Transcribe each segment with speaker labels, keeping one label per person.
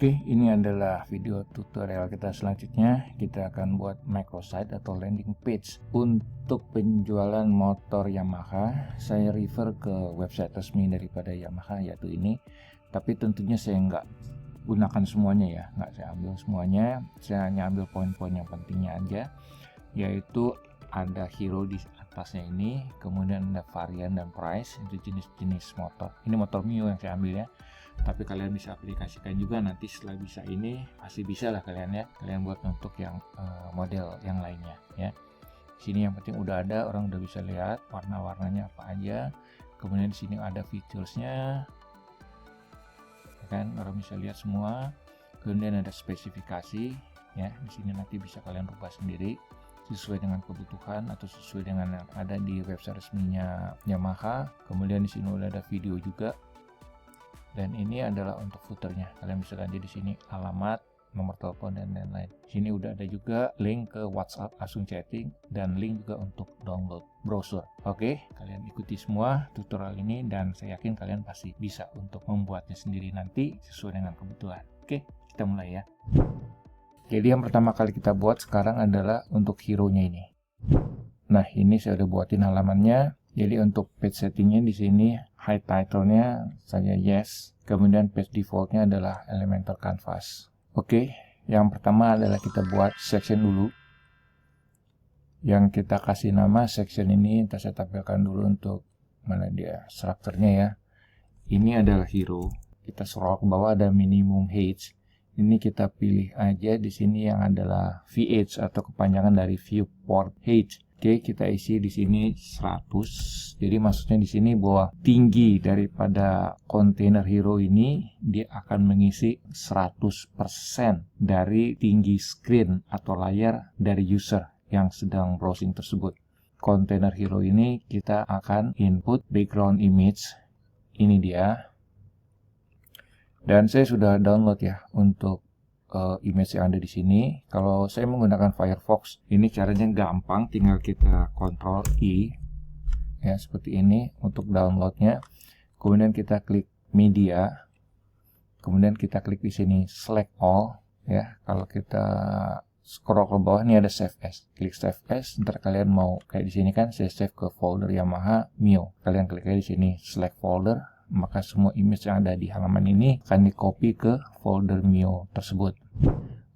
Speaker 1: Oke, ini adalah video tutorial kita selanjutnya. Kita akan buat microsite atau landing page untuk penjualan motor Yamaha. Saya refer ke website resmi daripada Yamaha, yaitu ini. Tapi tentunya saya nggak gunakan semuanya ya, nggak saya ambil semuanya. Saya hanya ambil poin-poin yang pentingnya aja, yaitu ada hero di atasnya ini, kemudian ada varian dan price, itu jenis-jenis motor. Ini motor Mio yang saya ambil ya. Tapi kalian bisa aplikasikan juga nanti setelah bisa ini, pasti bisa lah kalian ya, kalian buat untuk yang model yang lainnya ya. Sini yang penting udah ada, orang udah bisa lihat warna-warnanya apa aja. Kemudian di sini ada featuresnya ya kan, orang bisa lihat semua. Kemudian ada spesifikasi ya, di sini nanti bisa kalian rubah sendiri sesuai dengan kebutuhan atau sesuai dengan yang ada di website resminya Yamaha. Kemudian di sini udah ada video juga. Dan ini adalah untuk footernya. Kalian bisa ganti di sini alamat, nomor telepon dan lain-lain. Sini udah ada juga link ke WhatsApp langsung chatting dan link juga untuk download browser. Oke, kalian ikuti semua tutorial ini dan saya yakin kalian pasti bisa untuk membuatnya sendiri nanti sesuai dengan kebutuhan. Oke, kita mulai ya. Jadi yang pertama kali kita buat sekarang adalah untuk hero-nya ini. Nah, ini saya udah buatin halamannya. Jadi untuk page settingnya di sini hide title-nya saya yes. Kemudian page default-nya adalah Elementor Canvas. Oke, yang pertama adalah kita buat section dulu. Yang kita kasih nama section ini, saya tampilkan dulu untuk mana dia strukturnya ya. Ini adalah hero. Kita scroll ke bawah ada minimum height. Ini kita pilih aja di sini yang adalah VH atau kepanjangan dari viewport height. Oke, kita isi di sini 100. Jadi maksudnya di sini bahwa tinggi daripada kontainer hero ini dia akan mengisi 100% dari tinggi screen atau layar dari user yang sedang browsing tersebut. Kontainer hero ini kita akan input background image. Ini dia. Dan saya sudah download ya untuk image yang ada di sini. Kalau saya menggunakan Firefox, ini caranya gampang, tinggal kita Ctrl I ya seperti ini untuk downloadnya. Kemudian kita klik media, kemudian kita klik di sini select all ya. Kalau kita scroll ke bawah ini ada save as, klik save as. Ntar kalian mau kayak di sini kan saya save ke folder Yamaha Mio, kalian klik aja di sini select folder. Maka semua image yang ada di halaman ini akan di copy ke folder Mio tersebut.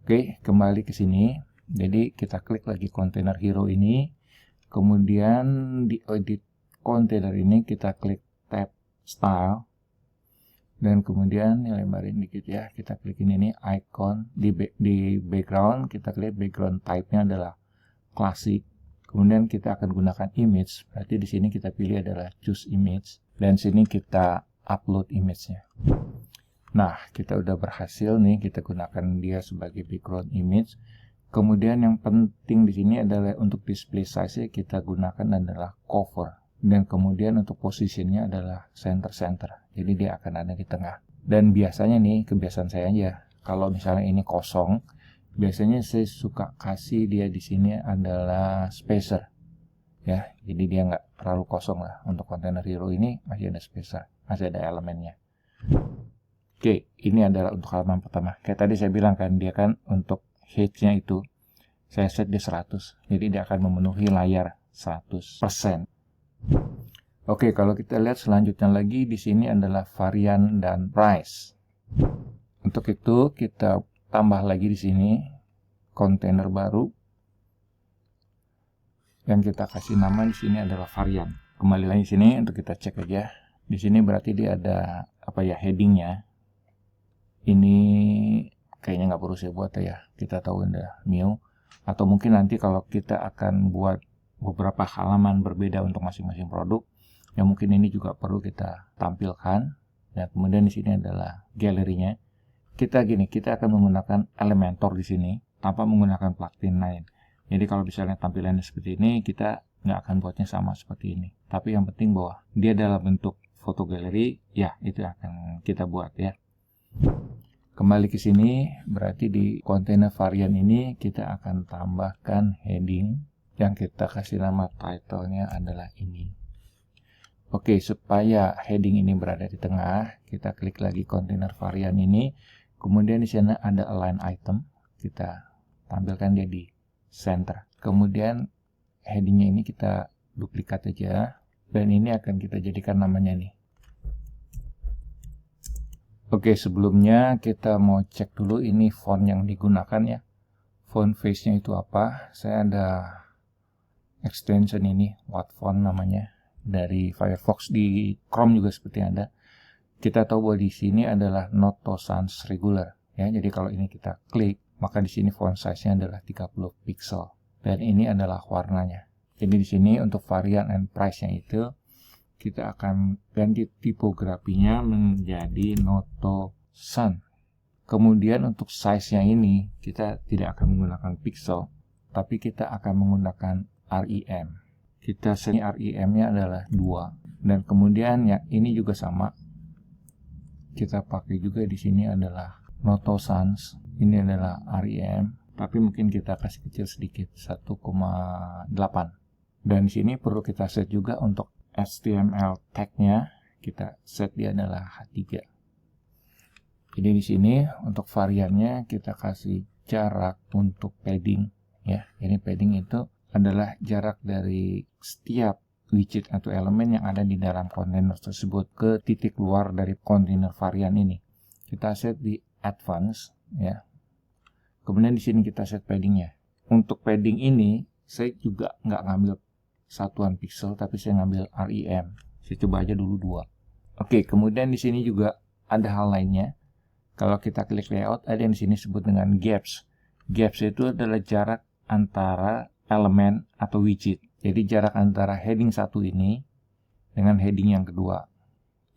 Speaker 1: Oke, kembali ke sini. Jadi kita klik lagi container hero ini. Kemudian di edit container ini kita klik tab style. Dan kemudian lebarin dikit ya. Kita klik ini nih icon di background. Kita klik background type-nya adalah classic. Kemudian kita akan gunakan image. Berarti di sini kita pilih adalah choose image. Dan sini kita upload image-nya. Nah, kita udah berhasil nih, kita gunakan dia sebagai background image. Kemudian yang penting di sini adalah untuk display size kita gunakan adalah cover. Dan kemudian untuk positionnya adalah center-center. Jadi dia akan ada di tengah. Dan biasanya nih, kebiasaan saya aja, kalau misalnya ini kosong, biasanya saya suka kasih dia di sini adalah spacer. Ya, jadi dia nggak terlalu kosong lah. Untuk kontainer hero ini masih ada spacer, masih ada elemennya. Oke, ini adalah untuk halaman pertama. Kayak tadi saya bilang kan, dia kan untuk height-nya itu saya set di 100. Jadi dia akan memenuhi layar 100%. Oke, kalau kita lihat selanjutnya lagi di sini adalah varian dan price. Untuk itu kita tambah lagi di sini kontainer baru. Yang kita kasih nama di sini adalah varian. Kembali lagi sini untuk kita cek aja. Di sini berarti dia ada apa ya, headingnya. Ini kayaknya nggak perlu saya buat ya. Kita tahu ada Mio. Atau mungkin nanti kalau kita akan buat beberapa halaman berbeda untuk masing-masing produk, yang mungkin ini juga perlu kita tampilkan. Dan kemudian di sini adalah galerinya. Kita akan menggunakan Elementor di sini tanpa menggunakan plugin lain. Jadi kalau misalnya tampilannya seperti ini, kita nggak akan buatnya sama seperti ini. Tapi yang penting bahwa dia dalam bentuk foto galeri, ya itu akan kita buat ya. Kembali ke sini, berarti di kontainer varian ini kita akan tambahkan heading yang kita kasih nama title-nya adalah ini. Oke, supaya heading ini berada di tengah, kita klik lagi kontainer varian ini. Kemudian di sana ada align item, kita tampilkan dia di center. Kemudian headingnya ini kita duplikat aja, dan ini akan kita jadikan namanya nih. Oke, sebelumnya kita mau cek dulu ini font yang digunakan ya. Font face-nya itu apa? Saya ada extension ini, Wattfont namanya, dari Firefox. Di Chrome juga seperti ada. Kita tahu bahwa di sini adalah Noto Sans Regular ya. Jadi kalau ini kita klik, maka di sini font size-nya adalah 30 pixel dan ini adalah warnanya. Jadi di sini untuk varian and price-nya itu kita akan ganti tipografinya menjadi Noto Sans. Kemudian untuk size-nya ini kita tidak akan menggunakan pixel, tapi kita akan menggunakan REM. Kita set REM-nya adalah 2. Dan kemudian ya ini juga sama. Kita pakai juga di sini adalah Noto Sans. Ini adalah REM, tapi mungkin kita kasih kecil sedikit, 1,8. Dan di sini perlu kita set juga untuk HTML tag-nya, kita set dia adalah H3. Jadi di sini untuk variannya kita kasih jarak untuk padding ya. Ini padding itu adalah jarak dari setiap widget atau elemen yang ada di dalam kontainer tersebut ke titik luar dari kontainer varian ini. Kita set di advance ya. Kemudian di sini kita set paddingnya. Untuk padding ini saya juga nggak ngambil satuan pixel, tapi saya ngambil REM. Saya coba aja dulu 2. Oke, kemudian di sini juga ada hal lainnya. Kalau kita klik layout, ada yang di sini disebut dengan gaps. Gaps itu adalah jarak antara elemen atau widget. Jadi jarak antara heading 1 ini dengan heading yang kedua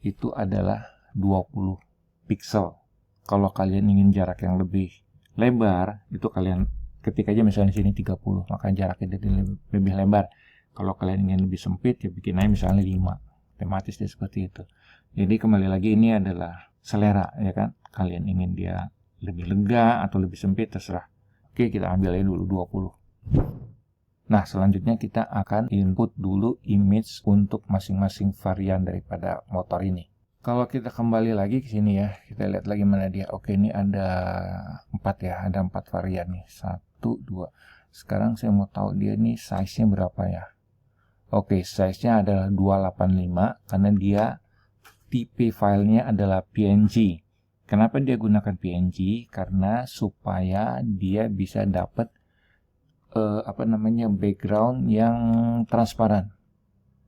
Speaker 1: itu adalah 20 pixel. Kalau kalian ingin jarak yang lebih lebar, itu kalian ketik aja misalnya di sini 30, maka jaraknya jadi lebih lebar. Kalau kalian ingin lebih sempit, ya bikin aja misalnya 5. Tematis dia seperti itu. Jadi kembali lagi ini adalah selera, ya kan? Kalian ingin dia lebih lega atau lebih sempit, terserah. Oke, kita ambil aja dulu 20. Nah, selanjutnya kita akan input dulu image untuk masing-masing varian daripada motor ini. Kalau kita kembali lagi ke sini ya, kita lihat lagi mana dia. Oke, ini ada 4 ya, ada 4 varian nih. 1, 2. Sekarang saya mau tahu dia nih size-nya berapa ya. Oke, size-nya adalah 285 karena dia tipe filenya adalah PNG. Kenapa dia gunakan PNG? Karena supaya dia bisa dapat background yang transparan.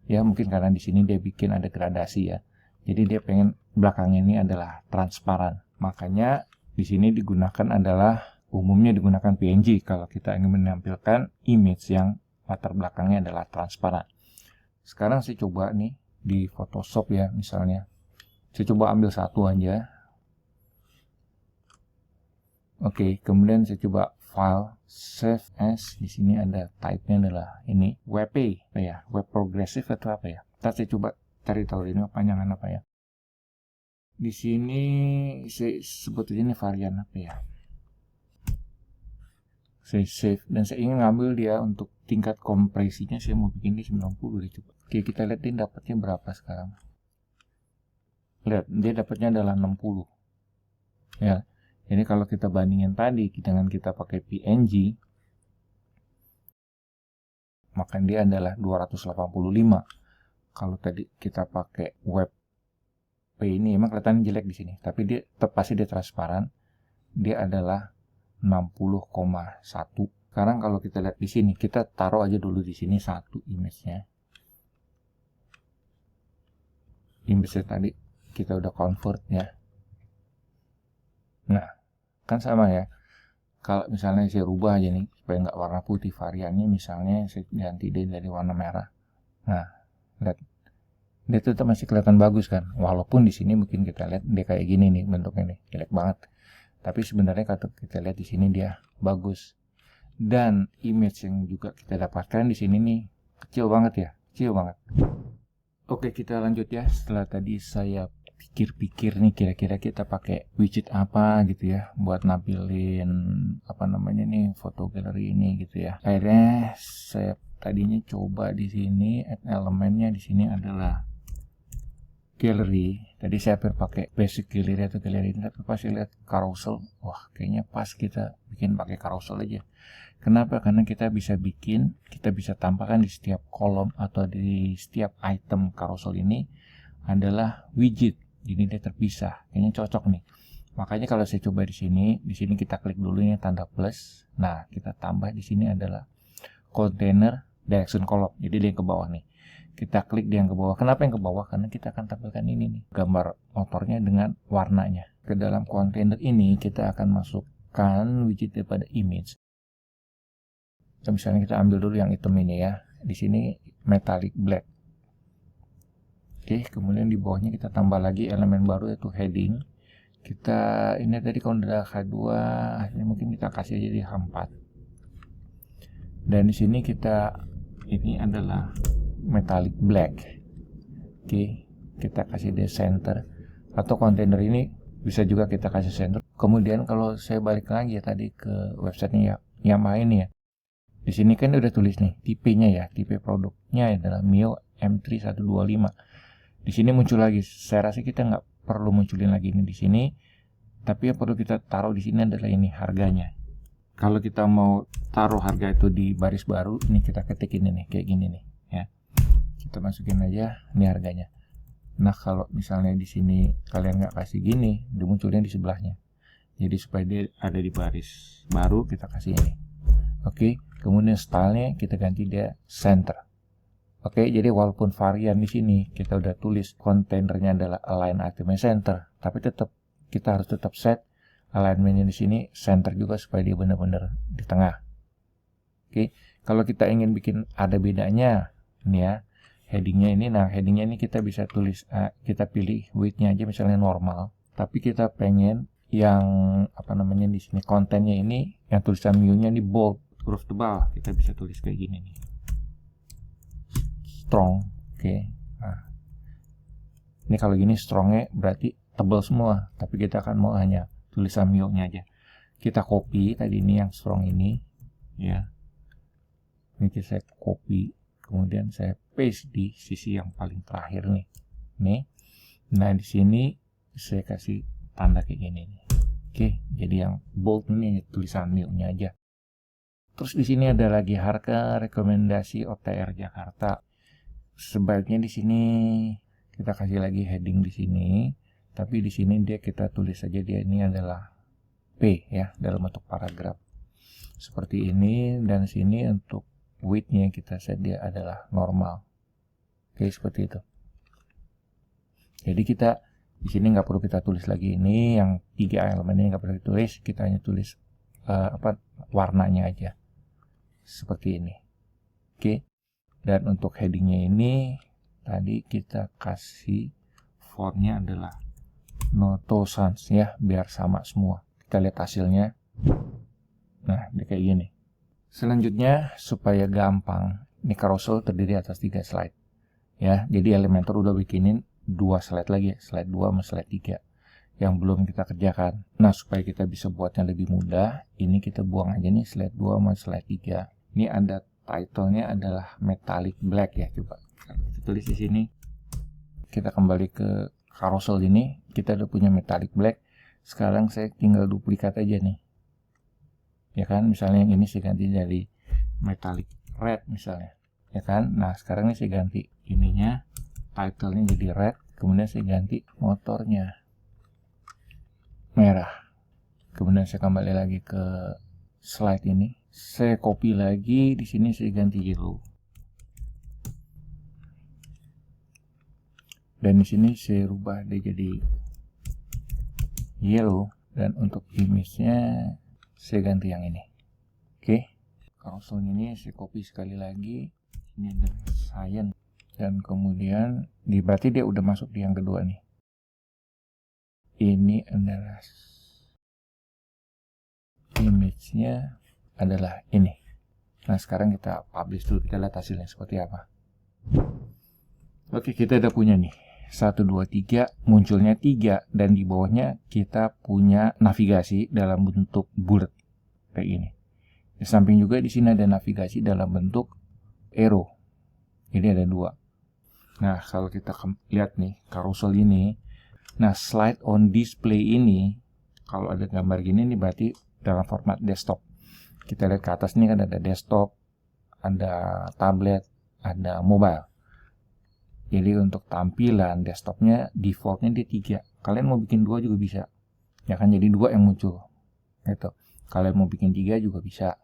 Speaker 1: Ya, mungkin karena di sini dia bikin ada gradasi ya. Jadi dia pengen belakangnya ini adalah transparan. Makanya di sini digunakan adalah umumnya digunakan PNG kalau kita ingin menampilkan image yang latar belakangnya adalah transparan. Sekarang saya coba nih di Photoshop ya misalnya. Saya coba ambil satu aja. Oke, kemudian saya coba file save as. Di sini ada type-nya adalah ini WP ya, web progressive atau apa ya. Ntar saya coba cari tahu ini panjangan apa ya. Di sini saya sebut aja ini varian apa ya. Saya save dan saya ingin ngambil dia untuk tingkat kompresinya. Saya mau bikin di 90 deh coba. Oke, kita lihat dia dapatnya berapa sekarang. Lihat, dia dapatnya adalah 60 ya. Jadi kalau kita bandingin tadi dengan kita pakai PNG, maka dia adalah 285. Kalau tadi kita pakai web ini emang kelihatan jelek di sini, tapi dia tetap pasti dia transparan. Dia adalah 60,1. Sekarang kalau kita lihat di sini, kita taruh aja dulu di sini satu image-nya. Image-nya tadi kita udah convert ya. Nah, kan sama ya. Kalau misalnya saya rubah aja nih supaya nggak warna putih, variannya misalnya saya ganti dia dari warna merah. Nah, lihat. Dia tetap masih kelihatan bagus kan. Walaupun di sini mungkin kita lihat dia kayak gini nih bentuknya nih, jelek banget. Tapi sebenarnya kalau kita lihat di sini dia bagus. Dan image yang juga kita dapatkan di sini nih kecil banget ya, kecil banget. Oke, kita lanjut ya. Setelah tadi saya pikir-pikir nih kira-kira kita pakai widget apa gitu ya buat nampilin foto galeri ini gitu ya. Akhirnya saya tadinya coba di sini add elemennya di sini adalah gallery. Tadi saya hampir pakai basic gallery atau galeri ini, tapi pas lihat carousel, wah kayaknya pas kita bikin pakai carousel aja. Kenapa? Karena kita bisa tambahkan di setiap kolom atau di setiap item carousel ini adalah widget. Jadi dia terpisah. Kayaknya cocok nih. Makanya kalau saya coba di sini kita klik dulu ini tanda plus. Nah, kita tambah di sini adalah container direction column. Jadi dia yang ke bawah nih. Kita klik dia yang ke bawah. Kenapa yang ke bawah? Karena kita akan tampilkan ini nih, gambar motornya dengan warnanya. Ke dalam kontainer ini kita akan masukkan widget daripada image. Misalnya kita ambil dulu yang item ini ya. Di sini metallic black. Oke, kemudian di bawahnya kita tambah lagi elemen baru yaitu heading. Kita ini tadi kalau udah H2, ini mungkin kita kasih aja di H4. Dan di sini ini adalah metallic black. Oke, kita kasih di center atau kontainer ini bisa juga kita kasih center. Kemudian kalau saya balik lagi ya tadi ke websitenya Yamaha ini ya. Di sini kan udah tulis nih tipenya ya, tipe produknya adalah Mio M3125. Di sini muncul lagi. Saya rasa kita nggak perlu munculin lagi ini di sini, tapi yang perlu kita taruh di sini adalah ini harganya. Kalau kita mau taruh harga itu di baris baru, ini kita ketik ini nih, kayak gini nih ya. Kita masukin aja ini harganya. Nah, kalau misalnya di sini kalian nggak kasih gini, dimunculnya di sebelahnya. Jadi supaya dia ada di baris baru, kita kasih ini. Oke, kemudian stylenya kita ganti dia center. Oke, jadi walaupun varian di sini kita udah tulis kontainernya adalah align item center, tapi kita harus tetap set alignmentnya di sini center juga supaya dia benar-benar di tengah. Oke, kalau kita ingin bikin ada bedanya, ini ya headingnya ini. Nah, headingnya ini kita bisa tulis, kita pilih widthnya aja misalnya normal, tapi kita pengen yang di sini kontennya ini yang tulisan Mio-nya ini bold, huruf tebal, kita bisa tulis kayak gini nih. Strong, oke. Nah, ini kalau gini strongnya berarti tebal semua, tapi kita akan mau hanya tulisan Mio-nya aja. Kita copy tadi ini yang strong ini, ya. Ini saya copy, kemudian saya paste di sisi yang paling terakhir nih. Nah di sini saya kasih tanda kayak gini nih. Oke, jadi yang bold ini tulisan Mio-nya aja. Terus di sini ada lagi harga rekomendasi OTR Jakarta. Sebaiknya di sini kita kasih lagi heading di sini, tapi di sini kita tulis saja dia ini adalah P ya dalam bentuk paragraf seperti ini, dan sini untuk width-nya kita set dia adalah normal. Oke, seperti itu. Jadi kita di sini nggak perlu kita tulis lagi ini yang 3 elemen ini nggak perlu ditulis, kita hanya tulis warnanya aja seperti ini. Oke. Dan untuk headingnya ini tadi kita kasih fontnya adalah Noto Sans ya, biar sama semua. Kita lihat hasilnya. Nah, dia kayak gini. Selanjutnya supaya gampang, ini carousel terdiri atas 3 slide. Ya, jadi Elementor udah bikinin 2 slide lagi, slide 2 sama slide 3 yang belum kita kerjakan. Nah, supaya kita bisa buatnya lebih mudah, ini kita buang aja nih slide 2 sama slide 3. Ini ada title-nya adalah metallic black ya, coba kita tulis di sini. Kita kembali ke carousel ini, kita udah punya metallic black. Sekarang saya tinggal duplikat aja nih. Ya kan, misalnya yang ini saya ganti dari metallic red misalnya. Ya kan? Nah, sekarang ini saya ganti ininya, title-nya jadi red, kemudian saya ganti motornya merah. Kemudian saya kembali lagi ke slide ini. Saya copy lagi, di sini saya ganti yellow. Dan di sini saya rubah dia jadi yellow, dan untuk image-nya saya ganti yang ini. Oke. Carousel ini saya copy sekali lagi. Ini adalah science, dan kemudian berarti dia udah masuk di yang kedua nih. Ini adalah image-nya adalah ini. Nah, sekarang kita publish dulu, kita lihat hasilnya seperti apa. Oke, kita udah punya nih 1, 2, 3, munculnya 3, dan di bawahnya kita punya navigasi dalam bentuk bullet kayak gini. Di samping juga di sini ada navigasi dalam bentuk arrow. Jadi ada 2. Nah, kalau kita lihat nih carousel ini, Nah, slide on display ini, kalau ada gambar gini nih berarti dalam format desktop. Kita lihat ke atas nih kan ada desktop, ada tablet, ada mobile. Jadi untuk tampilan desktopnya defaultnya dia 3. Kalian mau bikin 2 juga bisa. Ya kan, jadi 2 yang muncul. Gitu. Kalian mau bikin 3 juga bisa.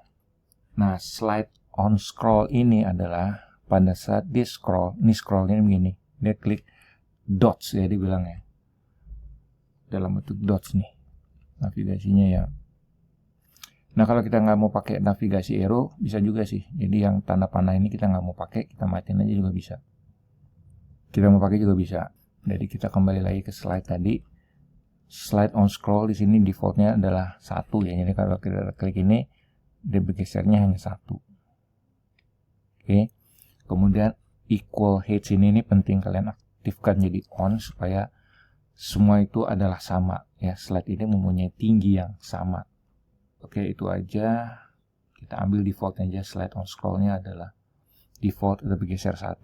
Speaker 1: Nah, slide on scroll ini adalah pada saat dia scroll, ini scrollnya begini. Dia klik dots ya dibilangnya. Dalam bentuk dots nih. Navigasinya ya. Nah, kalau kita nggak mau pakai navigasi arrow, bisa juga sih. Jadi yang tanda panah ini kita nggak mau pakai, kita matiin aja juga bisa. Kita mau pakai juga bisa. Jadi kita kembali lagi ke slide tadi. Slide on scroll di sini defaultnya adalah 1 ya. Jadi kalau kita klik ini, dia bergesernya hanya 1. Oke. Kemudian equal height ini penting kalian aktifkan jadi on supaya semua itu adalah sama ya. Slide ini mempunyai tinggi yang sama. Oke, itu aja. Kita ambil default aja, slide on scrollnya adalah default itu bergeser 1.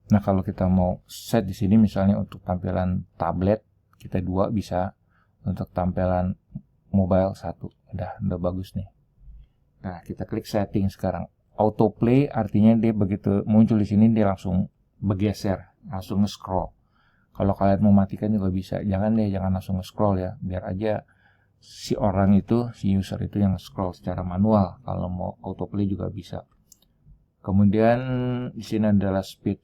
Speaker 1: Nah, kalau kita mau set di sini misalnya untuk tampilan tablet kita 2 bisa, untuk tampilan mobile 1. Udah bagus nih. Nah, kita klik setting sekarang. Autoplay artinya dia begitu muncul di sini dia langsung bergeser, langsung nge-scroll. Kalau kalian mau matikan juga bisa. Jangan langsung nge-scroll ya. Biar aja si orang itu, si user itu yang scroll secara manual. Kalau mau autoplay juga bisa. Kemudian di sini adalah speed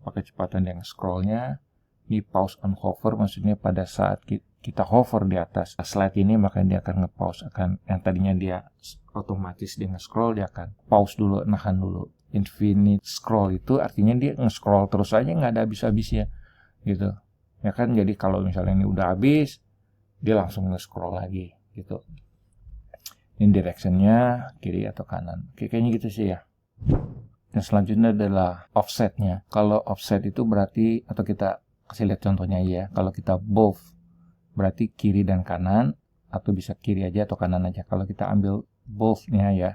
Speaker 1: kecepatan yang scrollnya. Ini pause on hover, maksudnya pada saat kita hover di atas slide ini maka dia akan nge-pause, akan yang tadinya dia otomatis dia nge-scroll, dia akan pause dulu, nahan dulu. Infinite scroll itu artinya dia nge-scroll terus aja, nggak ada habis-habisnya gitu ya kan. Jadi kalau misalnya ini udah habis, dia langsung nge-scroll lagi gitu. Ini directionnya kiri atau kanan, kayaknya gitu sih ya. Yang selanjutnya adalah offsetnya. Kalau offset itu berarti, atau kita kasih lihat contohnya ya, kalau kita both berarti kiri dan kanan, atau bisa kiri aja atau kanan aja. Kalau kita ambil both-nya ya,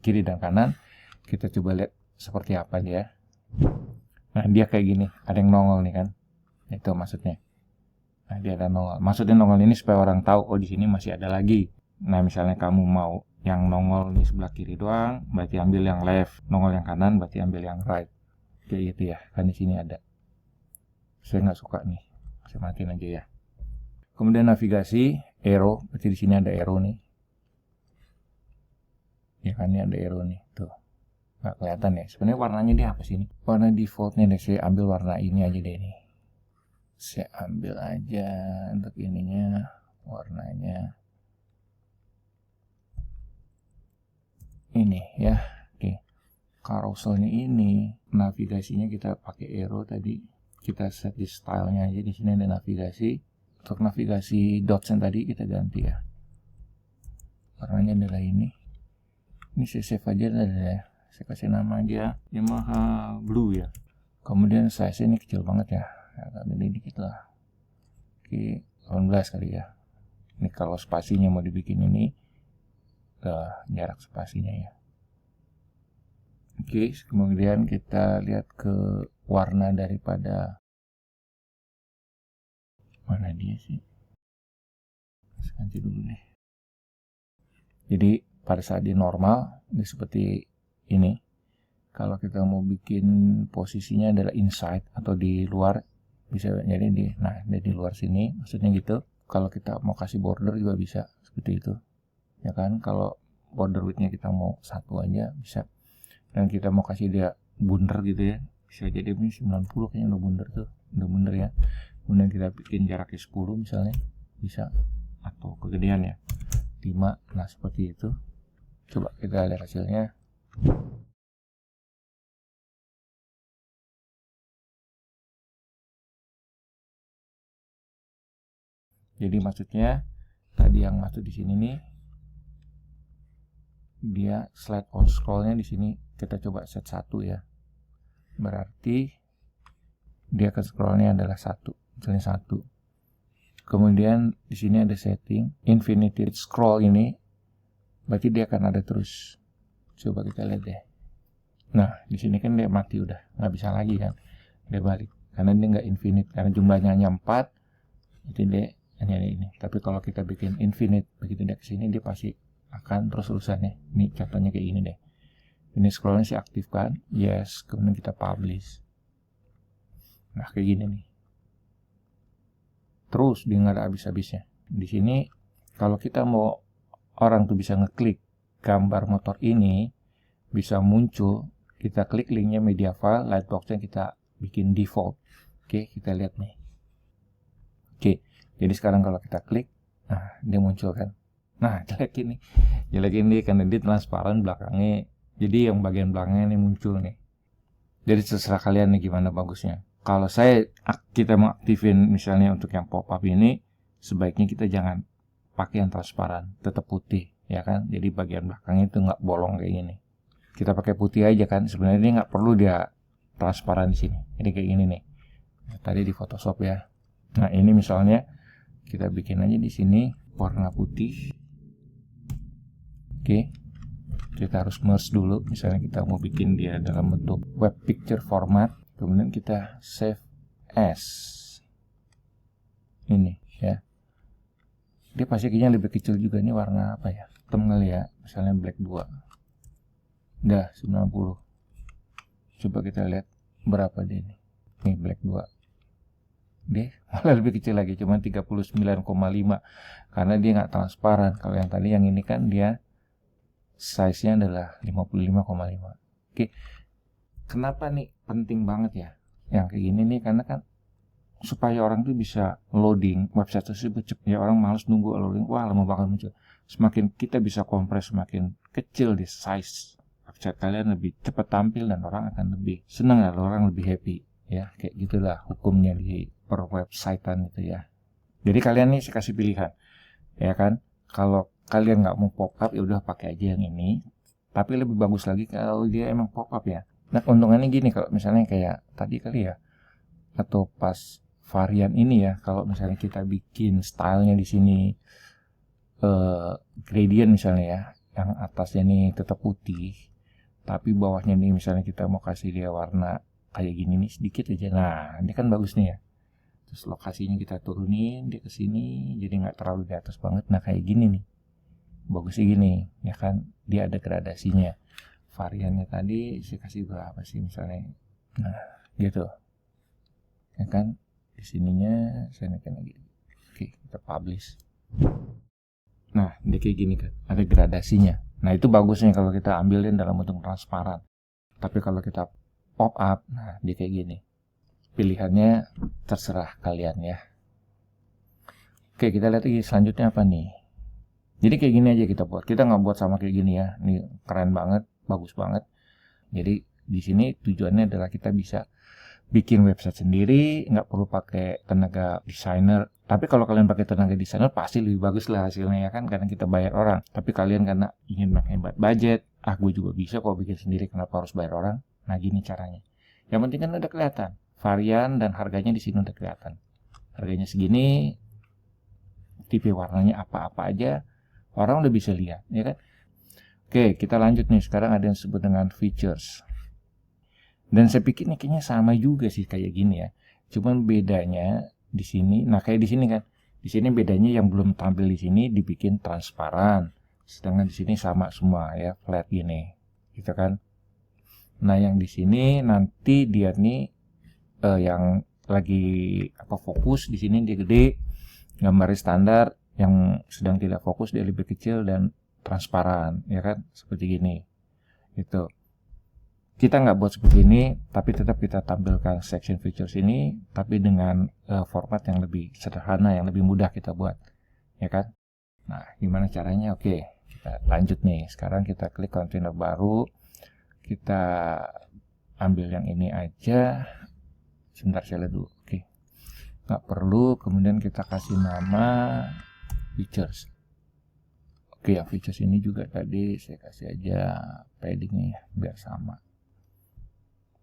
Speaker 1: kiri dan kanan, kita coba lihat seperti apa dia. Nah, dia kayak gini, ada yang nongol nih kan. Itu maksudnya. Nah, dia ada nongol. Maksudnya nongol ini supaya orang tahu, oh di sini masih ada lagi. Nah, misalnya kamu mau yang nongol di sebelah kiri doang, berarti ambil yang left. Nongol yang kanan, berarti ambil yang right. Kayak gitu ya, kan di sini ada. Saya nggak suka nih, saya matiin aja ya. Kemudian navigasi, arrow, berarti di sini ada arrow nih. Ya kan, ini ada arrow nih, tuh. Nggak kelihatan ya. Sebenarnya warnanya dia apa sih ini? Warna defaultnya deh, saya ambil warna ini aja deh nih. Saya ambil aja untuk ininya, warnanya ini ya. Oke. Carouselnya ini, navigasinya kita pakai arrow tadi. Kita set di stylenya aja. Di sini ada navigasi. Untuk navigasi dots yang tadi kita ganti ya. Warnanya adalah ini. Ini saya save aja ya. Saya kasih nama aja Yamaha Blue ya. Kemudian size ini kecil banget ya. Agak gede dikit lah. Oke, 18 kali ya. Ini kalau spasinya mau dibikin ini ke jarak spasinya ya. Oke, kemudian kita lihat ke warna daripada, mana dia sih? Ganti dulu nih. Jadi pada saat di normal, ini seperti ini. Kalau kita mau bikin posisinya adalah inside atau di luar, bisa jadi di luar sini, maksudnya gitu. Kalau kita mau kasih border juga bisa seperti itu. Ya kan, kalau border width-nya kita mau 1 aja bisa. Dan kita mau kasih dia bundar gitu ya, bisa jadi ini 90 kayaknya udah bundar tuh, udah bundar ya. Kemudian kita bikin jaraknya 10 misalnya, bisa, atau kegedean ya 5. Nah, seperti itu. Coba kita lihat hasilnya. Jadi maksudnya tadi yang masuk di sini nih, dia slide on scrollnya di sini kita coba set 1 ya. Berarti dia ke scrollnya adalah 1, misalnya 1. Kemudian di sini ada setting infinity scroll ini, berarti dia akan ada terus. Coba kita lihat deh. Nah, di sini kan dia mati udah, nggak bisa lagi kan. Dia balik. karena dia nggak infinite, karena jumlahnya hanya 4, itu dia hanya ini. Tapi kalau kita bikin infinite, begitu dia kesini dia pasti akan terus-terusan ya. Ini contohnya kayak gini deh. Ini scrollnya sih aktifkan, yes, kemudian kita publish. Nah kayak gini nih. Terus dia nggak ada habis-habisnya. Di sini kalau kita mau orang tuh bisa ngeklik gambar motor ini, bisa muncul, kita klik linknya media file, lightboxnya kita bikin default. Oke, kita lihat nih. Oke, jadi sekarang kalau kita klik, nah dia muncul kan. Nah jelek ini karena dia transparan belakangnya. Jadi yang bagian belakangnya ini muncul nih. Jadi terserah kalian nih gimana bagusnya. Kalau kita mengaktifin misalnya untuk yang pop-up ini, sebaiknya kita jangan pakai yang transparan, tetap putih ya kan. Jadi bagian belakangnya itu nggak bolong kayak gini. Kita pakai putih aja kan. Sebenarnya ini nggak perlu dia transparan di sini. Jadi kayak gini nih. Tadi di Photoshop ya. Nah ini misalnya kita bikin aja di sini warna putih. Oke. Kita harus merge dulu. Misalnya kita mau bikin dia dalam bentuk web picture format. Kemudian kita save as. Ini ya. Dia pasti kayaknya lebih kecil juga. Ini warna apa ya? Hitam kali ya. Misalnya black 2. Udah 90. Coba kita lihat berapa dia ini. Ini black 2. Dia malah lebih kecil lagi. Cuma 39,5. Karena dia nggak transparan. Kalau yang tadi yang ini kan dia size-nya adalah 55,5. Oke. Kenapa nih penting banget ya yang kayak gini nih, karena kan supaya orang tuh bisa loading website tersebut cepat ya, orang males nunggu loading, wah lama banget muncul. Semakin kita bisa kompres semakin kecil di size website kalian, lebih cepat tampil dan orang akan lebih senang ya, orang lebih happy ya, kayak gitulah hukumnya di per websitean itu ya. Jadi kalian nih saya kasih pilihan ya kan, kalau kalian nggak mau pop up ya udah pakai aja yang ini, tapi lebih bagus lagi kalau dia emang pop up ya. Nah keuntungannya gini, kalau misalnya kayak tadi kali ya, atau pas varian ini ya, kalau misalnya kita bikin stylenya di sini gradient misalnya ya, yang atasnya nih tetap putih, tapi bawahnya nih misalnya kita mau kasih dia warna kayak gini nih sedikit aja, nah ini kan bagus nih ya. Terus lokasinya kita turunin dia ke sini, jadi nggak terlalu di atas banget. Nah kayak gini nih, bagusnya gini ya kan, dia ada gradasinya. Variannya tadi saya kasih berapa sih misalnya, nah gitu ya kan. Di sininya saya naikin lagi. Oke, kita publish. Nah dia kayak gini kan, ada gradasinya. Nah itu bagusnya kalau kita ambilin dalam bentuk transparan. Tapi kalau kita pop up, nah dia kayak gini. Pilihannya terserah kalian ya. Oke, kita lihat lagi selanjutnya apa nih. Jadi kayak gini aja kita buat. Kita nggak buat sama kayak gini ya. Ini keren banget, bagus banget. Jadi di sini tujuannya adalah kita bisa bikin website sendiri, nggak perlu pakai tenaga desainer. Tapi kalau kalian pakai tenaga desainer pasti lebih bagus lah hasilnya ya kan, karena kita bayar orang. Tapi kalian karena ingin menghemat budget, gue juga bisa kok bikin sendiri, kenapa harus bayar orang? Nah gini caranya. Yang penting kan udah kelihatan varian dan harganya di sini udah kelihatan. Harganya segini, tipe warnanya apa-apa aja, orang udah bisa lihat, ya kan? Oke, kita lanjut nih. Sekarang ada yang disebut dengan features. Dan saya pikir nih kayaknya sama juga sih kayak gini ya. Cuman bedanya di sini, nah kayak di sini kan. Di sini bedanya yang belum tampil di sini dibikin transparan. Sedangkan di sini sama semua ya, flat gini. Gitu kan? Nah, yang di sini nanti dia nih yang lagi fokus di sini dia gede, gambarnya standar, yang sedang tidak fokus dia lebih kecil dan transparan ya kan, seperti gini gitu. Kita nggak buat seperti ini, tapi tetap kita tampilkan section features ini, tapi dengan format yang lebih sederhana, yang lebih mudah kita buat ya kan. Nah gimana caranya? Oke, kita lanjut nih. Sekarang kita klik kontainer baru, kita ambil yang ini aja. Sebentar saya lihat dulu. Oke, nggak perlu. Kemudian kita kasih nama features. Oke, yang features ini juga tadi saya kasih aja paddingnya ya, biar sama.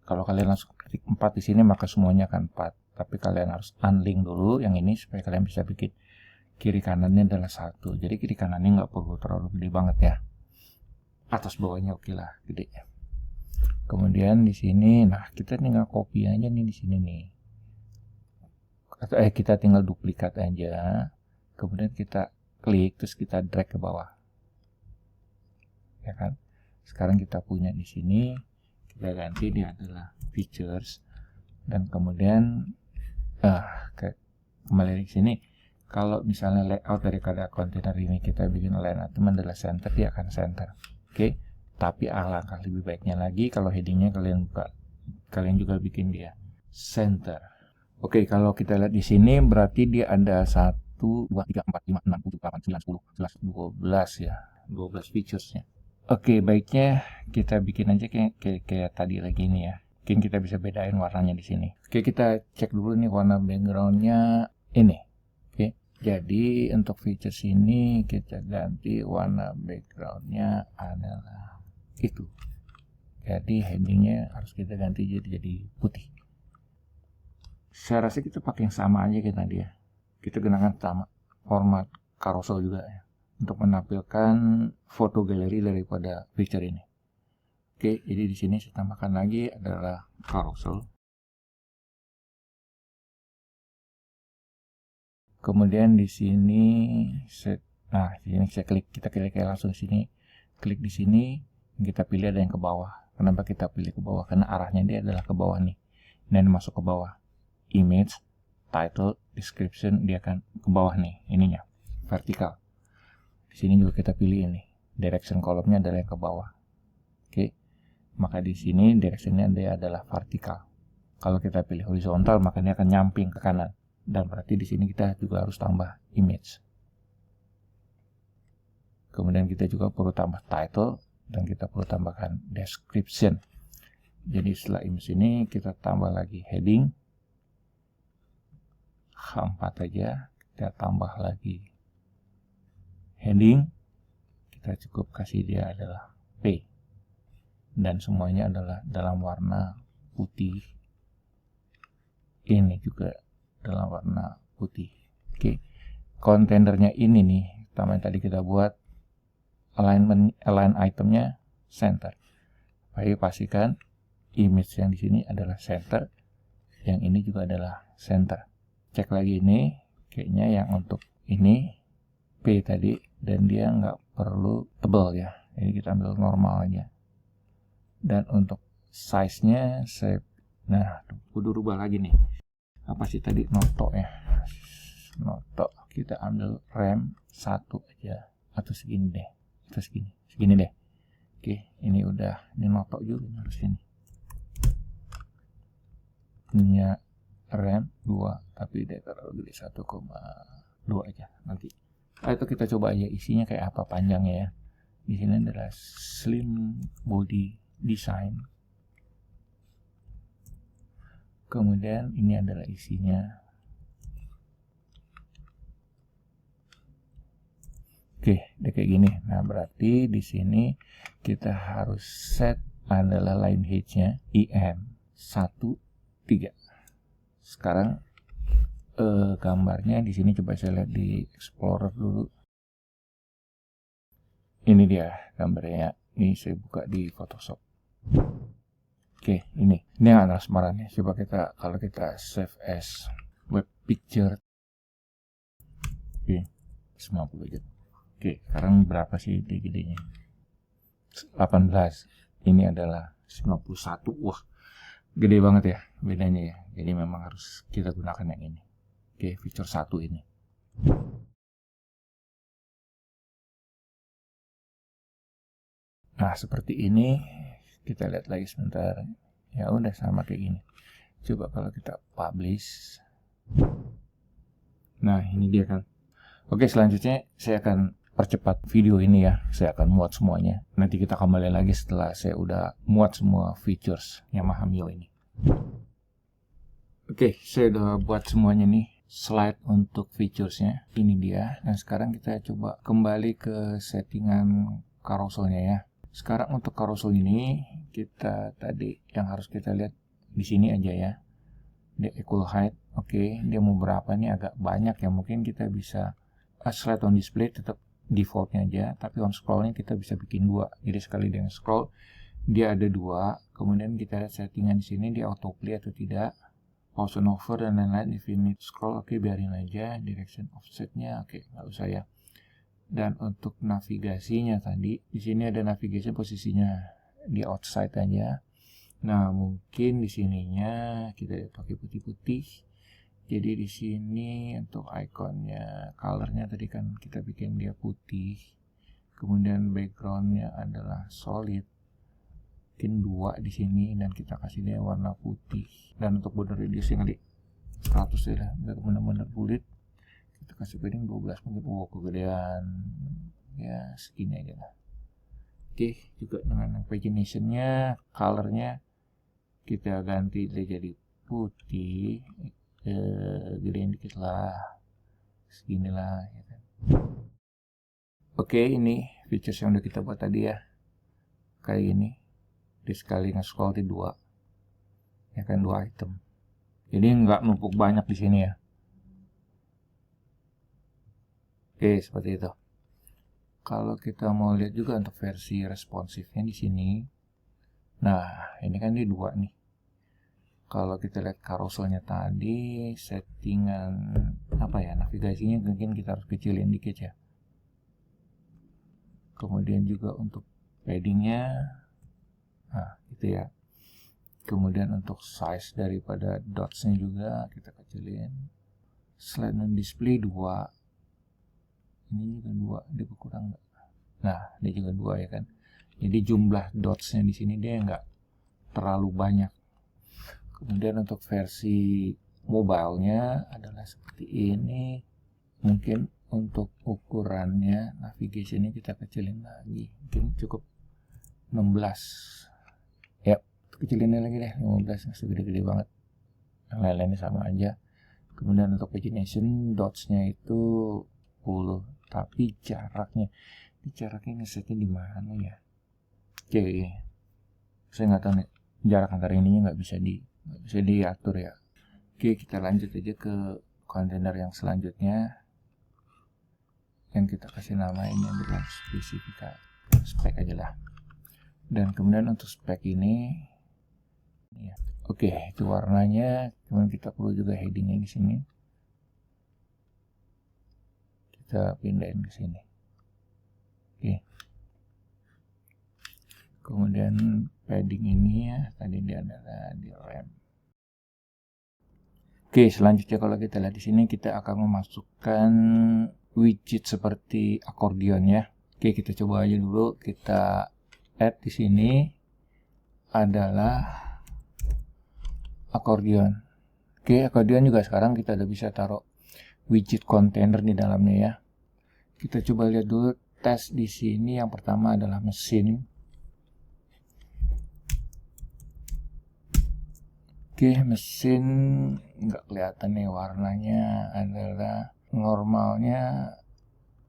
Speaker 1: Kalau kalian langsung klik 4 di sini maka semuanya akan 4. Tapi kalian harus unlink dulu yang ini supaya kalian bisa bikin kiri kanannya adalah 1. Jadi kiri kanannya nggak perlu terlalu gede banget ya. Atas bawahnya oke lah, gede. Kemudian di sini, nah kita tinggal copy aja nih di sini nih. atau kita tinggal duplikat aja, kemudian kita klik terus kita drag ke bawah, ya kan. Sekarang kita punya di sini, kita ganti dia adalah features, dan kemudian kembali di sini. Kalau misalnya layout daripada kontainer ini kita bikin align item adalah center, dia akan center. Oke. Tapi alangkah lebih baiknya lagi kalau headingnya kalian buka, kalian juga bikin dia center. Oke, kalau kita lihat di sini berarti dia ada 1, 2, 3, 4, 5, 6, 7, 8, 9, 10, 11, 12 ya. 12 featuresnya. Oke, baiknya kita bikin aja kayak tadi lagi nih ya. Mungkin kita bisa bedain warnanya di sini. Oke, kita cek dulu nih warna backgroundnya ini. Oke, jadi untuk features ini kita ganti warna backgroundnya adalah itu. Jadi headingnya harus kita ganti jadi putih. Saya rasa kita pakai yang sama aja kita dia. Kita gunakan sama format carousel juga ya, untuk menampilkan foto galeri daripada picture ini. Oke, jadi di sini saya tambahkan lagi adalah carousel. Kemudian di sini saya klik, kita klik langsung sini, klik di sini, kita pilih ada yang ke bawah. Kenapa kita pilih ke bawah? Karena arahnya dia adalah ke bawah nih. Dan masuk ke bawah. Image, title, description, dia akan ke bawah nih, ininya vertikal. Di sini juga kita pilih ini, direction kolomnya adalah yang ke bawah. Oke, maka di sini directionnya dia adalah vertikal. Kalau kita pilih horizontal, maka dia akan nyamping ke kanan. Dan berarti di sini kita juga harus tambah image. Kemudian kita juga perlu tambah title dan kita perlu tambahkan description. Jadi setelah image ini kita tambah lagi heading. H4 aja, kita tambah lagi heading, kita cukup kasih dia adalah P, dan semuanya adalah dalam warna putih. Ini juga dalam warna putih. Oke, kontainernya ini nih, sama yang tadi kita buat, align itemnya center. Baik, pastikan image yang di sini adalah center, yang ini juga adalah center. Cek lagi ini, kayaknya yang untuk ini P tadi, dan dia nggak perlu tebal ya, jadi kita ambil normal aja. Dan untuk size-nya kudu rubah lagi nih. Apa sih tadi noto ya? Noto kita ambil rem 1 aja, atau segini deh, atau segini deh. Oke, ini udah, ini noto juga harus ini. Punya rem 2, tapi dia terlalu gede, 1,2 aja nanti. Itu kita coba aja isinya kayak apa panjangnya ya. Di sini adalah slim body design. Kemudian ini adalah isinya. Oke, dia kayak gini. Nah, berarti di sini kita harus set adalah line height-nya IM 1,3. Sekarang gambarnya di sini coba saya lihat di Explorer dulu. Ini dia gambarnya. Ini saya buka di Photoshop. Oke, ini yang transparannya. Coba kalau kita save as web picture. Oke, 90 aja. Oke, sekarang berapa sih gedenya? 18. Ini adalah 91. Wah, gede banget ya bedanya ya. Jadi memang harus kita gunakan yang ini. Oke, feature 1 ini. Nah, seperti ini. Kita lihat lagi sebentar. Ya udah sama kayak gini. Coba kalau kita publish. Nah, ini dia kan. Oke, selanjutnya saya akan percepat video ini ya. Saya akan muat semuanya. Nanti kita kembali lagi setelah saya udah muat semua features Yamaha Mio ini. Oke, saya udah buat semuanya nih slide untuk featuresnya. Ini dia. Nah, sekarang kita coba kembali ke settingan carouselnya ya. Sekarang untuk carousel ini kita tadi yang harus kita lihat di sini aja ya. Dia equal height. Oke, dia mau berapa nih, agak banyak ya. Mungkin kita bisa slide on display tetap defaultnya aja, tapi on scrollnya kita bisa bikin 2. Jadi sekali dengan scroll dia ada 2. Kemudian kita lihat settingan di sini dia autoplay atau tidak. pause and over dan lain-lain. Infinite scroll, oke, biarin aja. Direction offsetnya, oke, nggak usah ya. Dan untuk navigasinya tadi, di sini ada navigasi posisinya di outside aja. Nah, mungkin di sininya kita pakai putih-putih. Jadi di sini untuk ikonnya, colornya tadi kan kita bikin dia putih. Kemudian backgroundnya adalah solid. Mungkin 2 di sini dan kita kasih dia warna putih. Dan untuk border radius yang tadi 100 ya, biar benar-benar bulat. Kita kasih padding 12 mungkin. Kegedean. Ya, segini aja lah. Oke, juga dengan paginationnya, colornya kita ganti dia jadi putih. Gedein dikit lah, seginilah gitu. Oke, ini features yang udah kita buat tadi ya, kayak gini. Di sekali nge-scroll di 2 ya kan, 2 item, jadi nggak numpuk banyak di sini ya. Oke, seperti itu. Kalau kita mau lihat juga untuk versi responsifnya di sini, nah ini kan di 2 nih. Kalau kita lihat carouselnya tadi, settingan apa ya, navigasinya mungkin kita harus kecilin dikit ya. Kemudian juga untuk paddingnya, nah gitu ya. Kemudian untuk size daripada dotsnya juga kita kecilin. Slide on display 2, ini juga 2, dia kurang nggak? Nah, dia juga 2 ya kan. Jadi jumlah dotsnya di sini dia nggak terlalu banyak. Kemudian untuk versi mobile-nya adalah seperti ini. Mungkin untuk ukurannya navigation-nya kita kecilin lagi. Mungkin cukup 16. Ya, kecilinnya lagi deh 15, masih gede-gede banget. Yang lain-lainnya sama aja. Kemudian untuk pagination dots-nya itu 10, tapi jaraknya ngesetnya di mana ya? Oke, saya nggak tahu nih, jarak antara ininya nggak bisa diatur ya. Oke, kita lanjut aja ke kontainer yang selanjutnya, yang kita kasih nama ini adalah spesifikasi, spek aja lah. Dan kemudian untuk spek ini ya, oke, itu warnanya. Kemudian kita perlu juga headingnya di sini, kita pindahin ke sini. Oke, kemudian padding ini ya, tadi dia adalah di rem. Oke, selanjutnya kalau kita lihat di sini, kita akan memasukkan widget seperti akordeon ya. Oke, kita coba aja dulu. Kita add di sini adalah akordeon. Oke, akordeon juga sekarang kita udah bisa taruh widget container di dalamnya ya. Kita coba lihat dulu tes di sini. Yang pertama adalah mesin. Oke, mesin nggak kelihatan nih warnanya, adalah normalnya,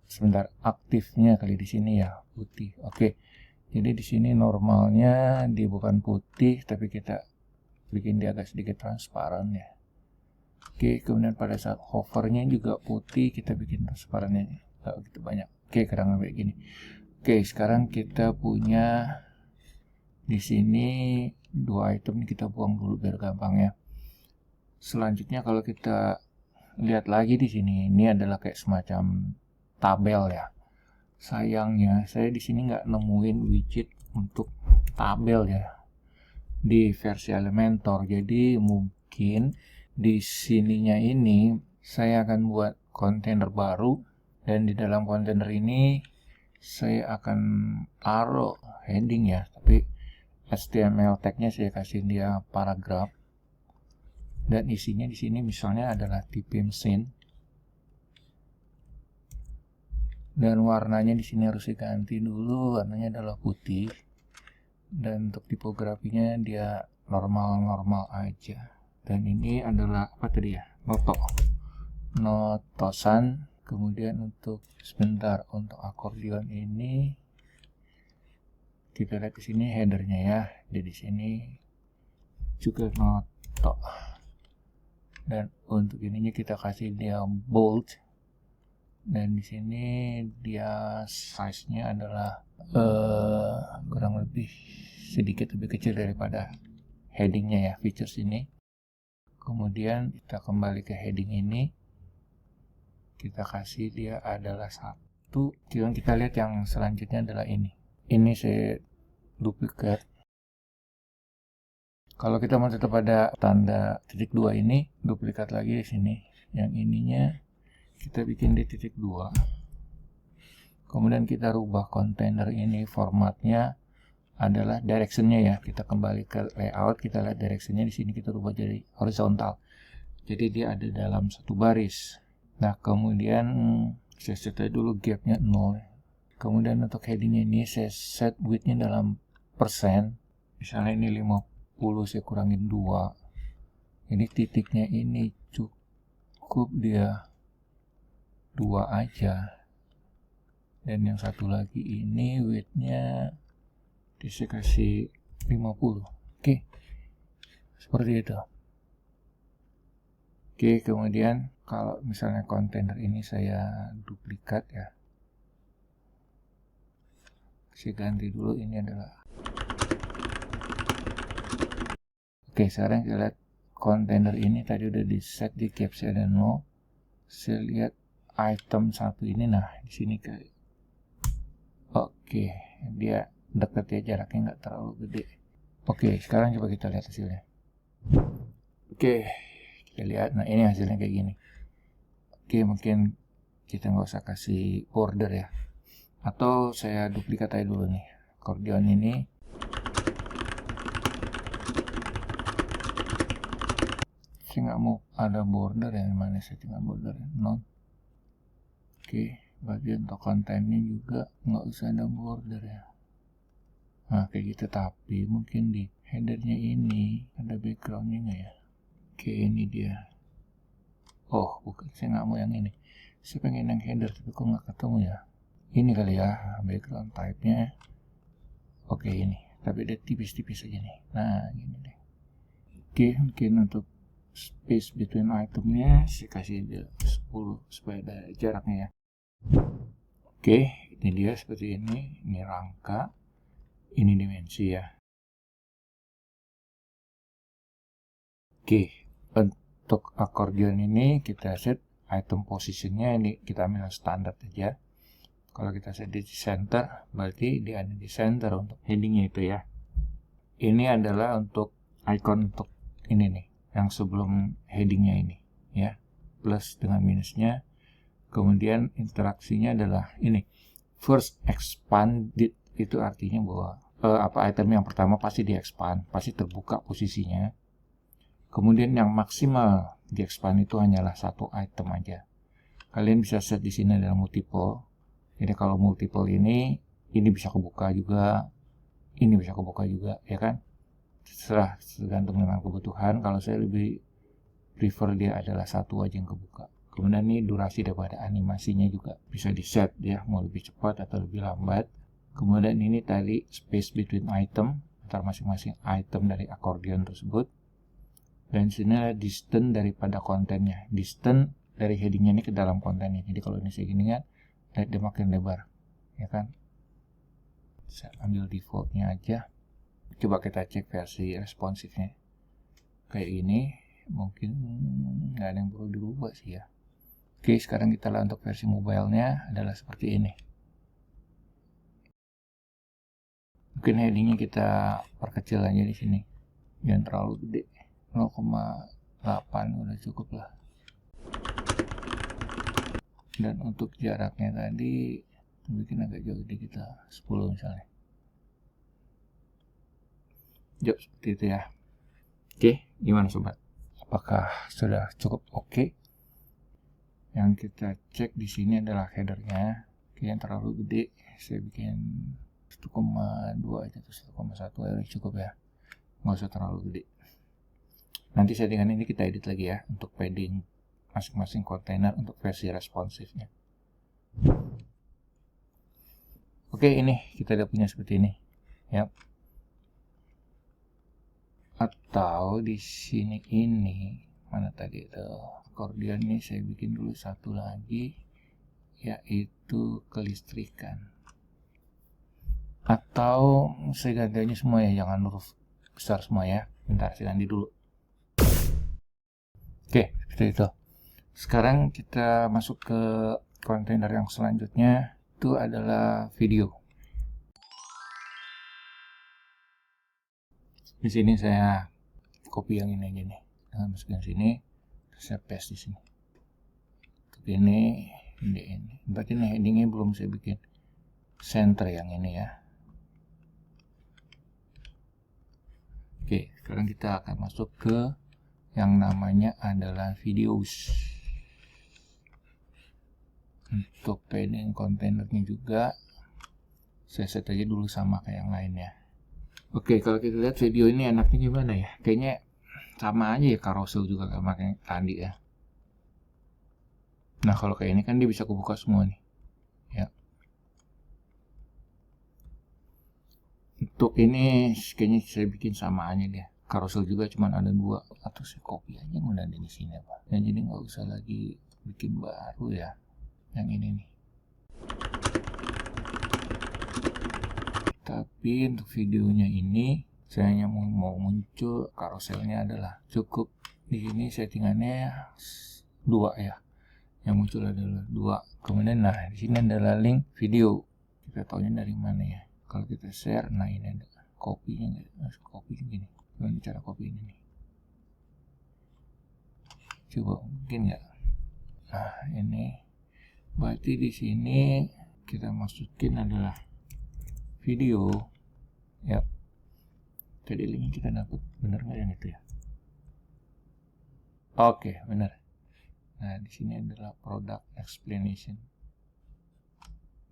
Speaker 1: sebentar, aktifnya kali di sini ya, putih. Oke, jadi di sini normalnya dia bukan putih, tapi kita bikin dia agak sedikit transparan ya. Oke, kemudian pada saat hovernya juga putih, kita bikin transparannya nggak begitu banyak. Oke, kadang kayak gini. Oke, sekarang kita punya di sini 2 item, ini kita buang dulu biar gampang ya. Selanjutnya kalau kita lihat lagi di sini, ini adalah kayak semacam tabel ya. Sayangnya saya di sini nggak nemuin widget untuk tabel ya di versi Elementor. Jadi mungkin di sininya ini saya akan buat kontainer baru, dan di dalam kontainer ini saya akan taruh heading ya, tapi HTML tag-nya saya kasih dia paragraf, dan isinya di sini misalnya adalah tipe mesin, dan warnanya di sini harus diganti dulu, warnanya adalah putih, dan untuk tipografinya dia normal aja. Dan ini adalah apa tadi ya, notosan. Kemudian untuk sebentar, untuk akordeon ini kita lihat di sini headernya ya, jadi di sini juga noto, dan untuk ininya kita kasih dia bold, dan di sini dia size-nya adalah kurang lebih sedikit lebih kecil daripada headingnya ya, features ini. Kemudian kita kembali ke heading ini, kita kasih dia adalah 1. Kemudian kita lihat yang selanjutnya adalah ini saya duplikat. Kalau kita mau tetap ada tanda titik 2 ini, duplikat lagi di sini. Yang ininya kita bikin di titik 2. Kemudian kita rubah kontainer ini, formatnya adalah directionnya ya. Kita kembali ke layout, kita lihat directionnya di sini kita rubah jadi horizontal. Jadi dia ada dalam satu baris. Nah, kemudian saya set dulu gapnya 0. Kemudian untuk headingnya ini saya set widthnya dalam persen. Misalnya ini 50, saya kurangin 2. Ini titiknya ini cukup dia 2 aja. Dan yang satu lagi ini widthnya saya kasih 50. Oke. Seperti itu. Oke, kemudian kalau misalnya kontainer ini saya duplikat ya. Saya ganti dulu, ini adalah. Oke, sekarang kita lihat kontainer ini tadi udah di set di caps ada 0. Saya lihat item 1 ini, nah di sini kayak. Oke, dia dekat ya, jaraknya nggak terlalu gede. Oke, sekarang coba kita lihat hasilnya. Oke, kita lihat. Nah, ini hasilnya kayak gini. Oke, mungkin kita nggak usah kasih border ya. Atau saya duplikat aja dulu nih. Accordion ini. Saya nggak mau ada border ya. Mana settingan border? Non. Oke, bagian untuk kontennya juga nggak usah ada border ya. Nah, kayak gitu. Tapi mungkin di headernya ini ada backgroundnya nggak ya? Oke, ini dia. Oh, bukan, saya nggak mau yang ini. Saya pengen yang header, tapi kok nggak ketemu ya. Ini kali ya, background type-nya. Oke, ini. Tapi dia tipis-tipis aja nih. Nah, gini deh. Oke, mungkin untuk space between itemnya saya kasih dia 10 supaya ada jaraknya ya. Oke, ini dia seperti ini. Ini rangka. Ini dimensi ya. Oke, untuk accordion ini kita set item positionnya, ini kita ambil standar aja. Kalau kita set di center, berarti dia ada di center untuk headingnya itu ya. Ini adalah untuk icon untuk ini nih, yang sebelum headingnya ini ya, plus dengan minusnya. Kemudian interaksinya adalah ini, first expanded, itu artinya bahwa item yang pertama pasti di expand, pasti terbuka posisinya. Kemudian yang maksimal di expand itu hanyalah satu item aja. Kalian bisa set di sini adalah multiple. Jadi kalau multiple ini bisa kebuka juga, ini bisa kebuka juga, ya kan? Terserah, tergantung dengan kebutuhan. Kalau saya lebih prefer dia adalah satu aja yang kebuka. Kemudian ini durasi daripada animasinya juga bisa di set ya, mau lebih cepat atau lebih lambat. Kemudian ini tadi space between item, antara masing-masing item dari accordion tersebut. Dan sini adalah distance daripada kontennya, distance dari headingnya ini ke dalam kontennya. Jadi kalau ini segini kan, dia makin lebar, ya kan? Saya ambil defaultnya aja. Coba kita cek versi responsifnya. Kayak ini, mungkin nggak ada yang perlu dirubah sih ya. Oke, sekarang kita lihat untuk versi mobile-nya adalah seperti ini. Mungkin headingnya kita perkecil aja di sini, jangan terlalu gede, 0,8 udah cukup lah. Dan untuk jaraknya tadi bikin agak jauh di kita 10 misalnya. Jauh seperti itu ya. Oke, gimana sobat? Apakah sudah cukup oke? Yang kita cek di sini adalah headernya. Oke, yang terlalu gede saya bikin 1,2 aja atau 1,1 ya, cukup ya. Nggak usah terlalu gede. Nanti settingan ini kita edit lagi ya untuk padding masing-masing kontainer untuk versi responsifnya. Oke, ini kita udah punya seperti ini ya. Atau di sini ini mana tadi itu accordion ini saya bikin dulu satu lagi, yaitu kelistrikan. Atau saya ganti aja semua ya, jangan huruf besar semua ya. Bentar, saya ganti dulu. Oke, seperti itu. Sekarang kita masuk ke kontainer yang selanjutnya, itu adalah video. Di sini saya copy yang ini aja nih. Nah, masukin sini, saya paste di sini. Ini. Berarti ini headingnya belum saya bikin. Center yang ini ya. Oke, sekarang kita akan masuk ke yang namanya adalah videos. Untuk padding kontainernya juga saya set aja dulu sama kayak yang lainnya. Oke, kalau kita lihat video ini enaknya gimana ya? Kayaknya sama aja ya carousel juga sama kayak tadi ya. Nah, kalau kayak ini kan dia bisa kebuka semua nih. Ya. Untuk ini kayaknya saya bikin sama aja deh. Carousel juga cuma ada 2, atau saya copy aja yang udah ada di sini apa. Dan jadi nggak usah lagi bikin baru ya. Yang ini nih. Tapi untuk videonya ini saya hanya mau muncul carouselnya adalah cukup di sini settingannya 2 ya. Yang muncul adalah 2. Kemudian nah di sini adalah link video. Kita taunya dari mana ya? Kalau kita share, nah ini ada copy-nya, copy gini. Gimana cara copy ini nih? Coba mungkin ya. Nah ini berarti di sini kita masukin adalah video. Ya. Tadi linknya kita dapat bener nggak yang itu ya? Oke, bener. Nah di sini adalah product explanation.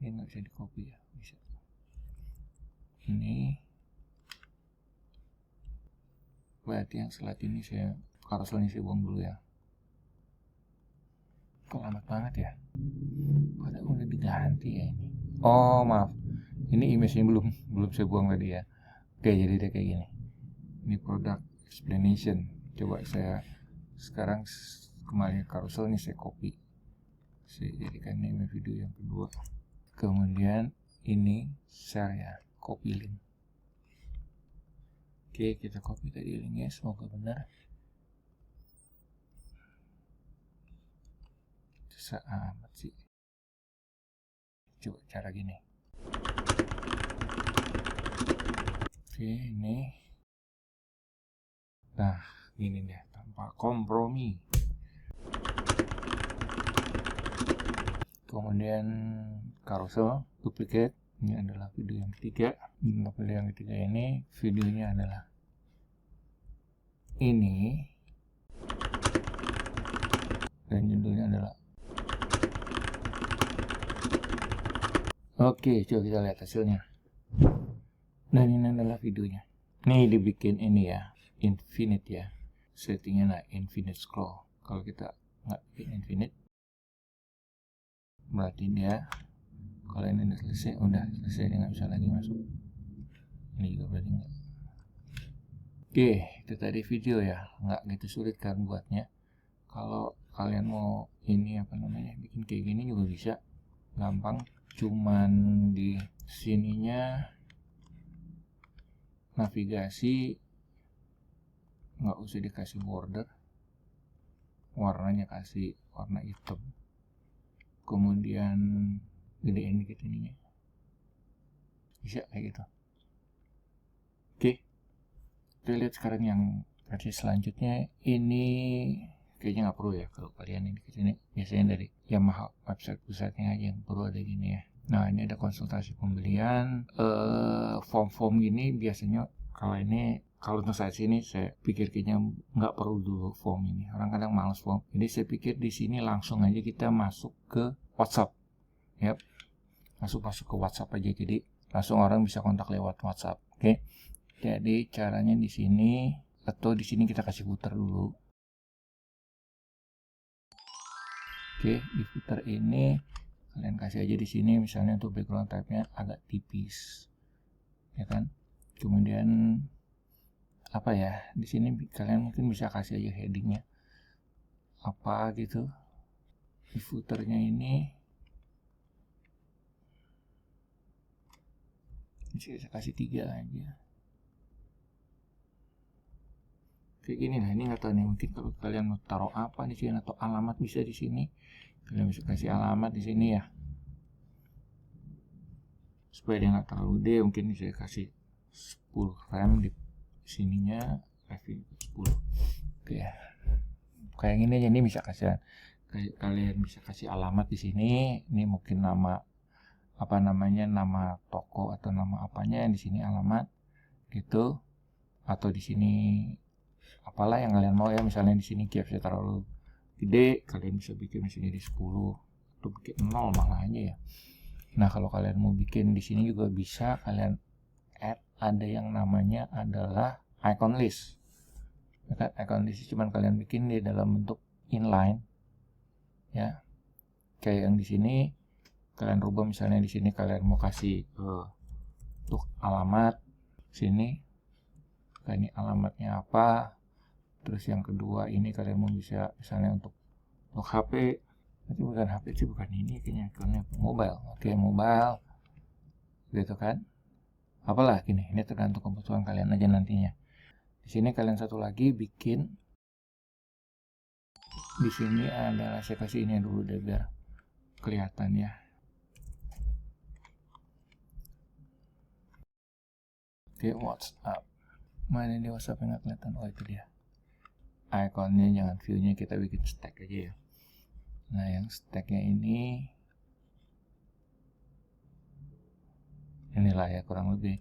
Speaker 1: Ini nggak bisa di copy ya? Bisa. Ini berarti yang slide ini saya carouselnya saya buang dulu ya. Kok lambat banget ya? Padahal udah diganti ya ini. Oh maaf, ini image-nya belum saya buang tadi ya. Oke, jadi dia kayak gini. Ini product explanation. Coba saya sekarang kembali carousel ini saya copy. Saya jadikan ini video yang kedua. Kemudian ini share ya, copy link. Oke, kita copy tadi linknya, semoga benar. Susah amat sih. Coba cara gini. Oke, ini. Nah, gini deh, tanpa kompromi. Kemudian carousel, duplicate. Ini adalah video yang ketiga. Untuk video yang ketiga ini, videonya adalah ini. Dan judulnya adalah oke, coba kita lihat hasilnya. Dan ini adalah videonya. Nih dibikin ini ya, infinite ya. Settingnya nah infinite scroll. Kalau kita nggak bikin infinite, berarti dia kalau ini udah selesai dia nggak bisa lagi masuk. Ini juga berarti nggak. Oke, itu tadi video ya, nggak gitu sulit kan buatnya. Kalau kalian mau ini apa namanya bikin kayak gini juga bisa, gampang. Cuman di sininya navigasi nggak usah dikasih border, warnanya kasih warna hitam. Kemudian gedein dikit ininya, bisa kayak gitu. Oke, kita lihat sekarang yang versi selanjutnya. Ini kayaknya nggak perlu ya kalau kalian ini kesini biasanya dari Yamaha website pusatnya aja yang perlu ada gini ya. Nah ini ada konsultasi pembelian, form gini biasanya kalau ini kalau untuk saat sini saya pikir kayaknya nggak perlu dulu form ini, orang kadang males form. Jadi saya pikir di sini langsung aja kita masuk ke WhatsApp ya, masuk ke WhatsApp aja, jadi langsung orang bisa kontak lewat WhatsApp. Oke. Jadi caranya di sini atau di sini kita kasih footer dulu. Oke, di footer ini kalian kasih aja di sini misalnya untuk background type-nya agak tipis. Ya kan? Kemudian apa ya? Di sini kalian mungkin bisa kasih aja headingnya apa gitu. Di footernya ini bisa kasih 3 aja. Oke, kayak gini. Nah ini nggak tahu nih, mungkin kalau kalian mau taruh apa di sini atau alamat bisa di sini, kalian bisa kasih alamat di sini ya, supaya dia nggak terlalu gede. Mungkin bisa kasih 10 frame di sininya, review 10. Oke ya, kayak gini aja. Ini bisa kasih, kalian bisa kasih alamat di sini. Ini mungkin nama apa namanya, nama toko atau nama apanya, di sini alamat gitu, atau di sini apalah yang kalian mau ya. Misalnya di sini KFC terlalu gede, kalian bisa bikin di sini di 10 atau bikin 0 malah aja ya. Nah kalau kalian mau bikin di sini juga bisa kalian add, ada yang namanya adalah icon list ya kan. Icon list cuman kalian bikin di dalam bentuk inline ya, kayak yang di sini kalian rubah. Misalnya di sini kalian mau kasih untuk alamat sini, ini alamatnya apa. Terus yang kedua ini kalian mau bisa misalnya untuk HP, nanti bukan HP sih, bukan ini kayaknya, ikonnya mobile. Oke, mobile gitu kan, apalah gini. Ini tergantung kebutuhan kalian aja nantinya. Di sini kalian satu lagi bikin, di sini adalah saya kasih ini dulu deh biar kelihatan ya. Oke, WhatsApp. Mana ini WhatsApp yang nggak kelihatan? Oh itu dia. Ikonnya jangan view-nya, kita bikin stack aja ya. Nah yang stacknya ini, inilah ya kurang lebih.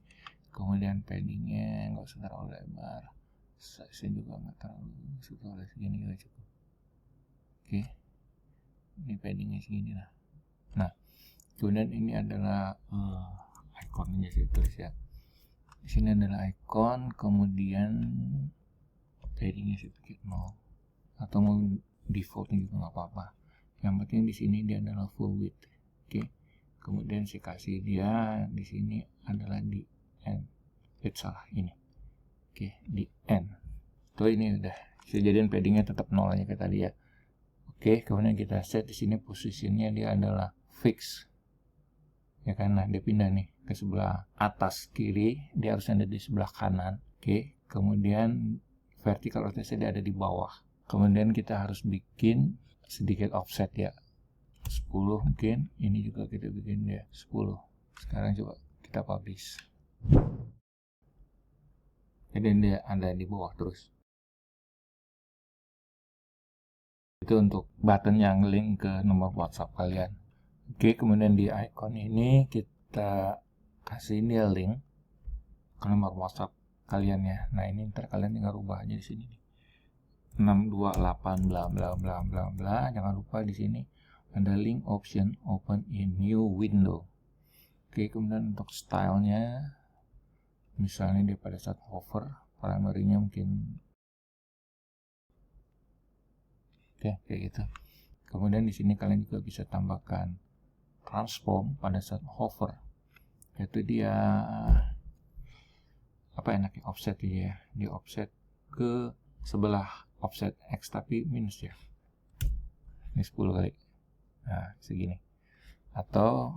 Speaker 1: Kemudian paddingnya nggak usah terlalu lebar, size juga nggak terlalu, sudah segini juga cukup. Oke, ini paddingnya segini lah. Nah kemudian ini adalah ikonnya saya tulis ya. Di sini adalah icon, kemudian paddingnya saya bikin 0 atau mau defaultnya juga nggak apa-apa. Yang penting di sini dia adalah full width. Oke, kemudian saya kasih dia di sini adalah di end. Salah ini. Oke, di end. Tuh ini udah. Saya jadiin paddingnya tetap 0 aja kayak tadi ya. Oke, kemudian kita set di sini posisinya dia adalah fix. Ya kan, nah dia pindah nih ke sebelah atas kiri, dia harus ada di sebelah kanan. Oke, kemudian vertical rotation dia ada di bawah. Kemudian kita harus bikin sedikit offset ya, 10 mungkin. Ini juga kita bikin dia 10. Sekarang coba kita publish, jadi dia ada di bawah terus. Itu untuk button yang link ke nomor WhatsApp kalian. Oke, kemudian di icon ini kita kasih dia link ke nomor WhatsApp kalian ya. Nah ini ntar kalian tinggal rubah aja di sini 628 bla bla bla bla bla. Jangan lupa di sini ada link option open in new window. Oke, kemudian untuk stylenya, misalnya dia pada saat hover, primary-nya mungkin oke kayak gitu. Kemudian di sini kalian juga bisa tambahkan transform pada saat hover, yaitu dia apa enaknya offset ya, di offset ke sebelah offset X tapi minus ya, ini 10 kali, nah segini. Atau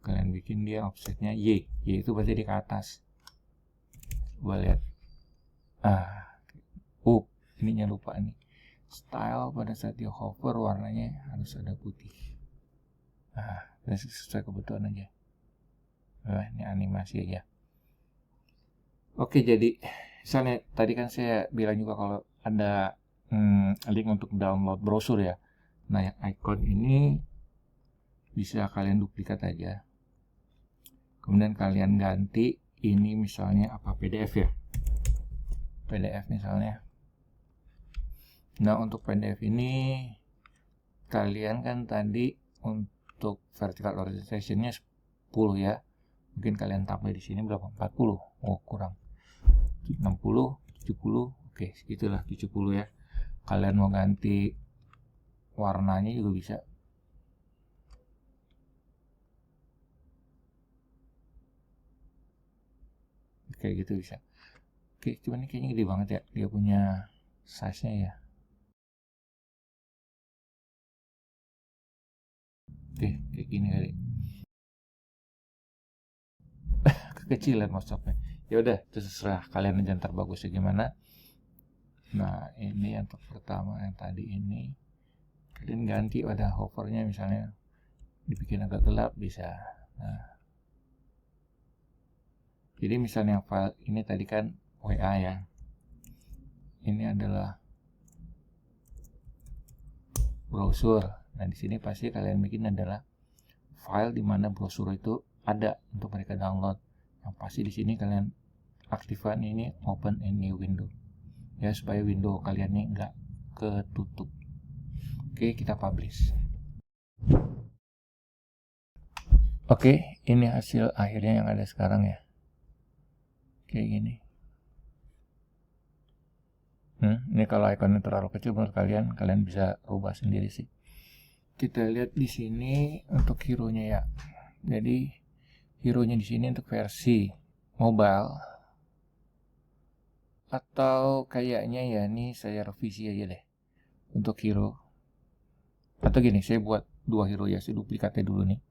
Speaker 1: kalian bikin dia offsetnya Y itu berarti di ke atas. Coba lihat, ininya lupa nih, style pada saat dia hover warnanya harus ada putih. Nah, sesuai kebutuhan aja. Nah, ini animasi aja. Oke, jadi misalnya tadi kan saya bilang juga kalau ada link untuk download brosur ya. Nah, yang icon ini bisa kalian duplikat aja. Kemudian kalian ganti ini misalnya apa, PDF ya. PDF misalnya. Nah, untuk PDF ini kalian kan tadi untuk vertical orientation-nya 10 ya. Mungkin kalian tambah di sini berapa? 40. Oh, kurang. 60, 70. Oke, segitulah 70 ya. Kalian mau ganti warnanya juga bisa. Kayak gitu bisa. Oke, cuman ini kayaknya gede banget ya. Dia punya size-nya ya. Oke, kayak gini kali. Kekecilan WhatsApp-nya. Ya udah, terserah kalian aja ntar bagusnya gimana. Nah, ini untuk pertama yang tadi ini. Kalian ganti pada hovernya, misalnya dibikin agak gelap bisa. Nah, jadi misalnya file ini tadi kan WA ya. Ini adalah brosur. Nah, di sini pasti kalian bikin adalah file di mana brosur itu ada untuk mereka download. Yang pasti di sini kalian aktifkan ini open in new window. Ya, supaya window kalian ini enggak ketutup. Oke, kita publish. Oke, ini hasil akhirnya yang ada sekarang ya. Kayak gini. Ini kalau ikonnya terlalu kecil menurut kalian, kalian bisa rubah sendiri sih. Kita lihat di sini untuk hero-nya ya. Jadi hero-nya di sini untuk versi mobile, atau kayaknya ya ini saya revisi aja deh untuk hero. Atau gini, saya buat dua hero ya, saya duplikatnya dulu nih.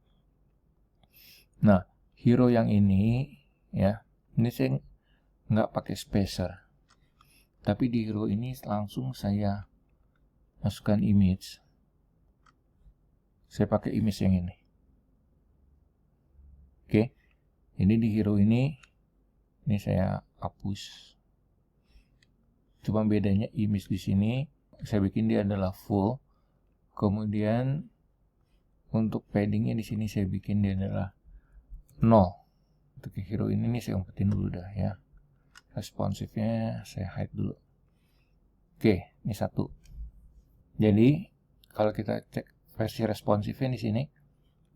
Speaker 1: Nah, hero yang ini ya, ini saya nggak pakai spacer, tapi di hero ini langsung saya masukkan image. Saya pakai image yang ini. Oke, ini di hero ini saya hapus. Cuma bedanya image di sini saya bikin dia adalah full. Kemudian untuk paddingnya di sini saya bikin dia adalah 0. Untuk hero ini saya umpetin dulu dah ya. Responsifnya saya hide dulu. Oke, ini satu. Jadi kalau kita cek versi responsifnya di sini,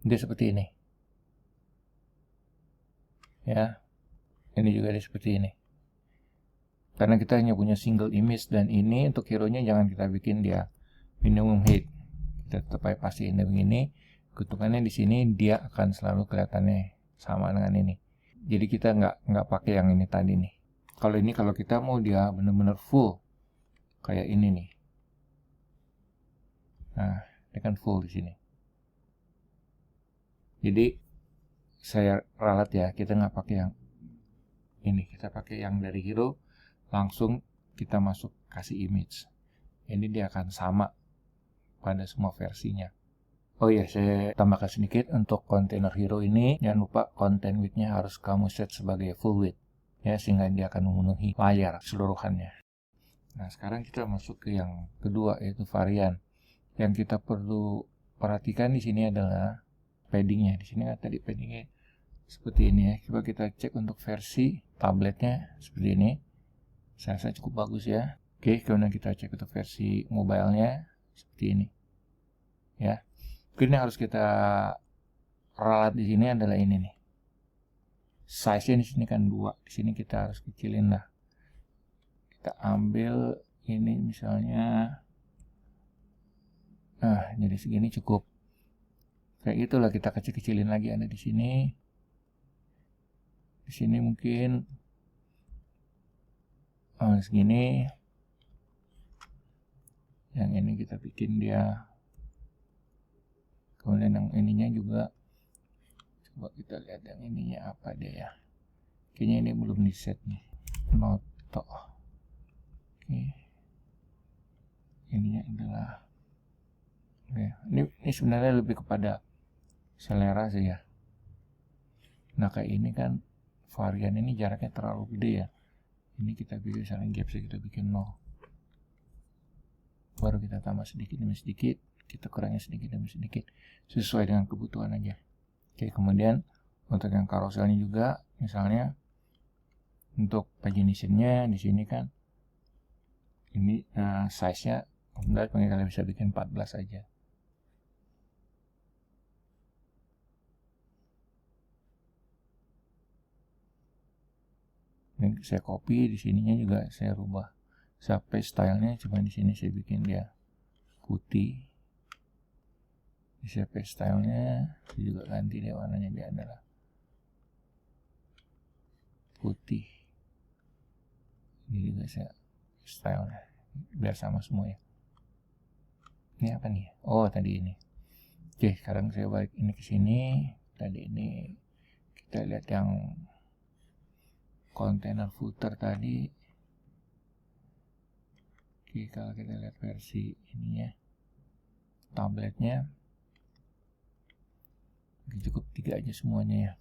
Speaker 1: dia seperti ini. Ya, ini juga dia seperti ini. Karena kita hanya punya single image, dan ini untuk hero-nya jangan kita bikin dia minimum height. Kita tetap pastiin begini. Keuntungannya di sini dia akan selalu kelihatannya sama dengan ini. Jadi kita nggak pakai yang ini tadi nih. Kalau kita mau dia benar-benar full kayak ini nih. Nah, dia kan full di sini. Jadi saya ralat ya, kita nggak pakai yang ini, kita pakai yang dari hero, langsung kita masuk kasih image. Ini dia akan sama pada semua versinya. Oh iya, saya tambahkan sedikit untuk container hero ini, jangan lupa content width-nya harus kamu set sebagai full width ya, sehingga dia akan memenuhi layar seluruhannya. Nah, sekarang kita masuk ke yang kedua, yaitu varian. Yang kita perlu perhatikan di sini adalah paddingnya. Di sini kan tadi paddingnya seperti ini ya. Coba kita cek untuk versi tabletnya seperti ini. Saya rasa cukup bagus ya. Oke, kemudian kita cek untuk versi mobile-nya seperti ini. Ya. Mungkin yang harus kita ralat di sini adalah ini nih. Size-nya di sini kan 2. Di sini kita harus kecilin lah. Kita ambil ini misalnya, jadi segini cukup. Kayak gitulah, kita kecil-kecilin lagi ada di sini. Di sini mungkin segini. Yang ini kita bikin dia. Kemudian yang ininya juga. Coba kita lihat yang ininya apa dia ya. Kayaknya ini belum di set nih. Noto. Oke. Ininya adalah. Oke. Ini sebenarnya lebih kepada selera sih ya. Nah, kayak ini kan varian ini jaraknya terlalu gede ya. Ini kita bikin misalnya gap, kita bikin 0. Baru kita tambah sedikit demi sedikit, kita kurangnya sedikit demi sedikit, sesuai dengan kebutuhan aja. Oke, kemudian untuk yang carouselnya juga, misalnya untuk pagination-nya di sini kan ini size-nya kalian bisa bikin 14 aja. Ini saya copy, di sininya juga saya rubah sampai stylenya, cuma di sini saya bikin dia putih. Di saya paste stylenya, saya juga ganti dia warnanya, dia adalah putih. Ini juga saya stylenya biar sama semua ya. Ini apa nih? Oh, tadi ini. Oke, sekarang saya balik ini ke sini. Tadi ini kita lihat yang container footer tadi. Oke, kalau kita lihat versi ini ya, tabletnya cukup 3 aja semuanya ya.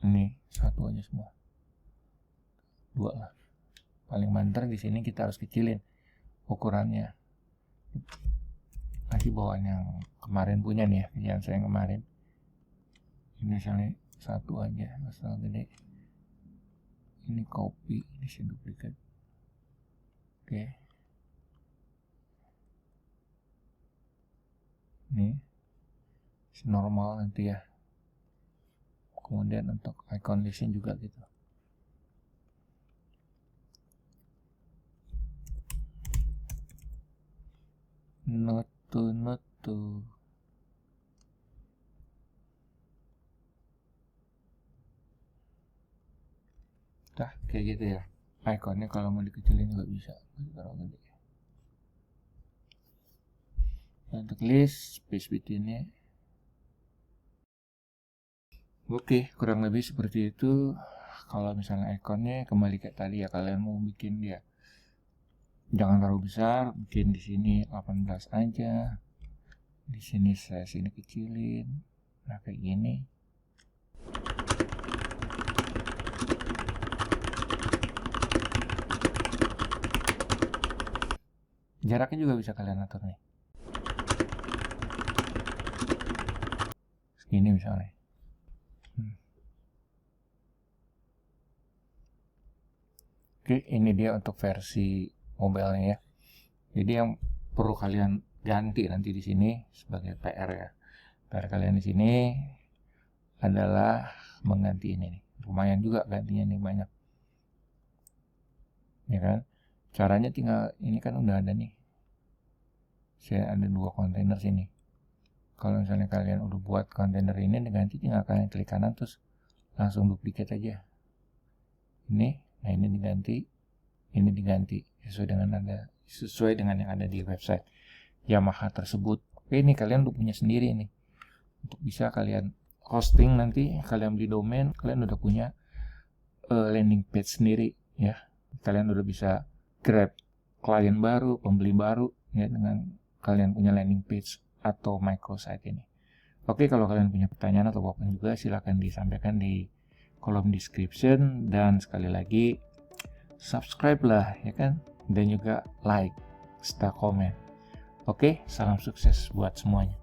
Speaker 1: Ini 1 aja semua, 2 lah. Paling banter di sini kita harus kecilin ukurannya. Kasih bawaan yang kemarin punya nih ya, yang saya kemarin. Ini misalnya 1 aja, masalah gede. Ini copy, ini saya duplikat. Oke. Ini normal nanti ya. Kemudian untuk icon listnya juga gitu. Notu. Dah, kayak gitu ya. Iconnya kalau mau dikecilin juga bisa. Terlalu gede. Untuk list, space between-nya. Oke, kurang lebih seperti itu. Kalau misalnya ikonnya kembali kayak tadi ya, kalian mau bikin dia jangan terlalu besar, bikin di sini 18 aja. Di sini saya sini kecilin. Nah, kayak gini. Jaraknya juga bisa kalian atur nih. Segini misalnya. Oke, ini dia untuk versi mobilenya ya. Jadi yang perlu kalian ganti nanti di sini sebagai PR ya. PR kalian di sini adalah mengganti ini nih. Lumayan juga gantinya nih, banyak. Ya kan? Caranya tinggal, ini kan udah ada nih. Saya ada 2 kontainer sini. Kalau misalnya kalian udah buat kontainer ini diganti, tinggal kalian klik kanan terus langsung duplikat aja. Ini, nah ini diganti sesuai dengan yang ada di website Yamaha tersebut. Oke, ini kalian udah punya sendiri nih. Untuk bisa kalian hosting nanti, kalian beli domain, kalian udah punya landing page sendiri ya. Kalian udah bisa grab klien baru, pembeli baru ya dengan kalian punya landing page atau microsite ini. Oke, kalau kalian punya pertanyaan atau apapun juga silahkan disampaikan di kolom description, dan sekali lagi subscribe lah ya kan, dan juga like serta komen. Oke, salam sukses buat semuanya.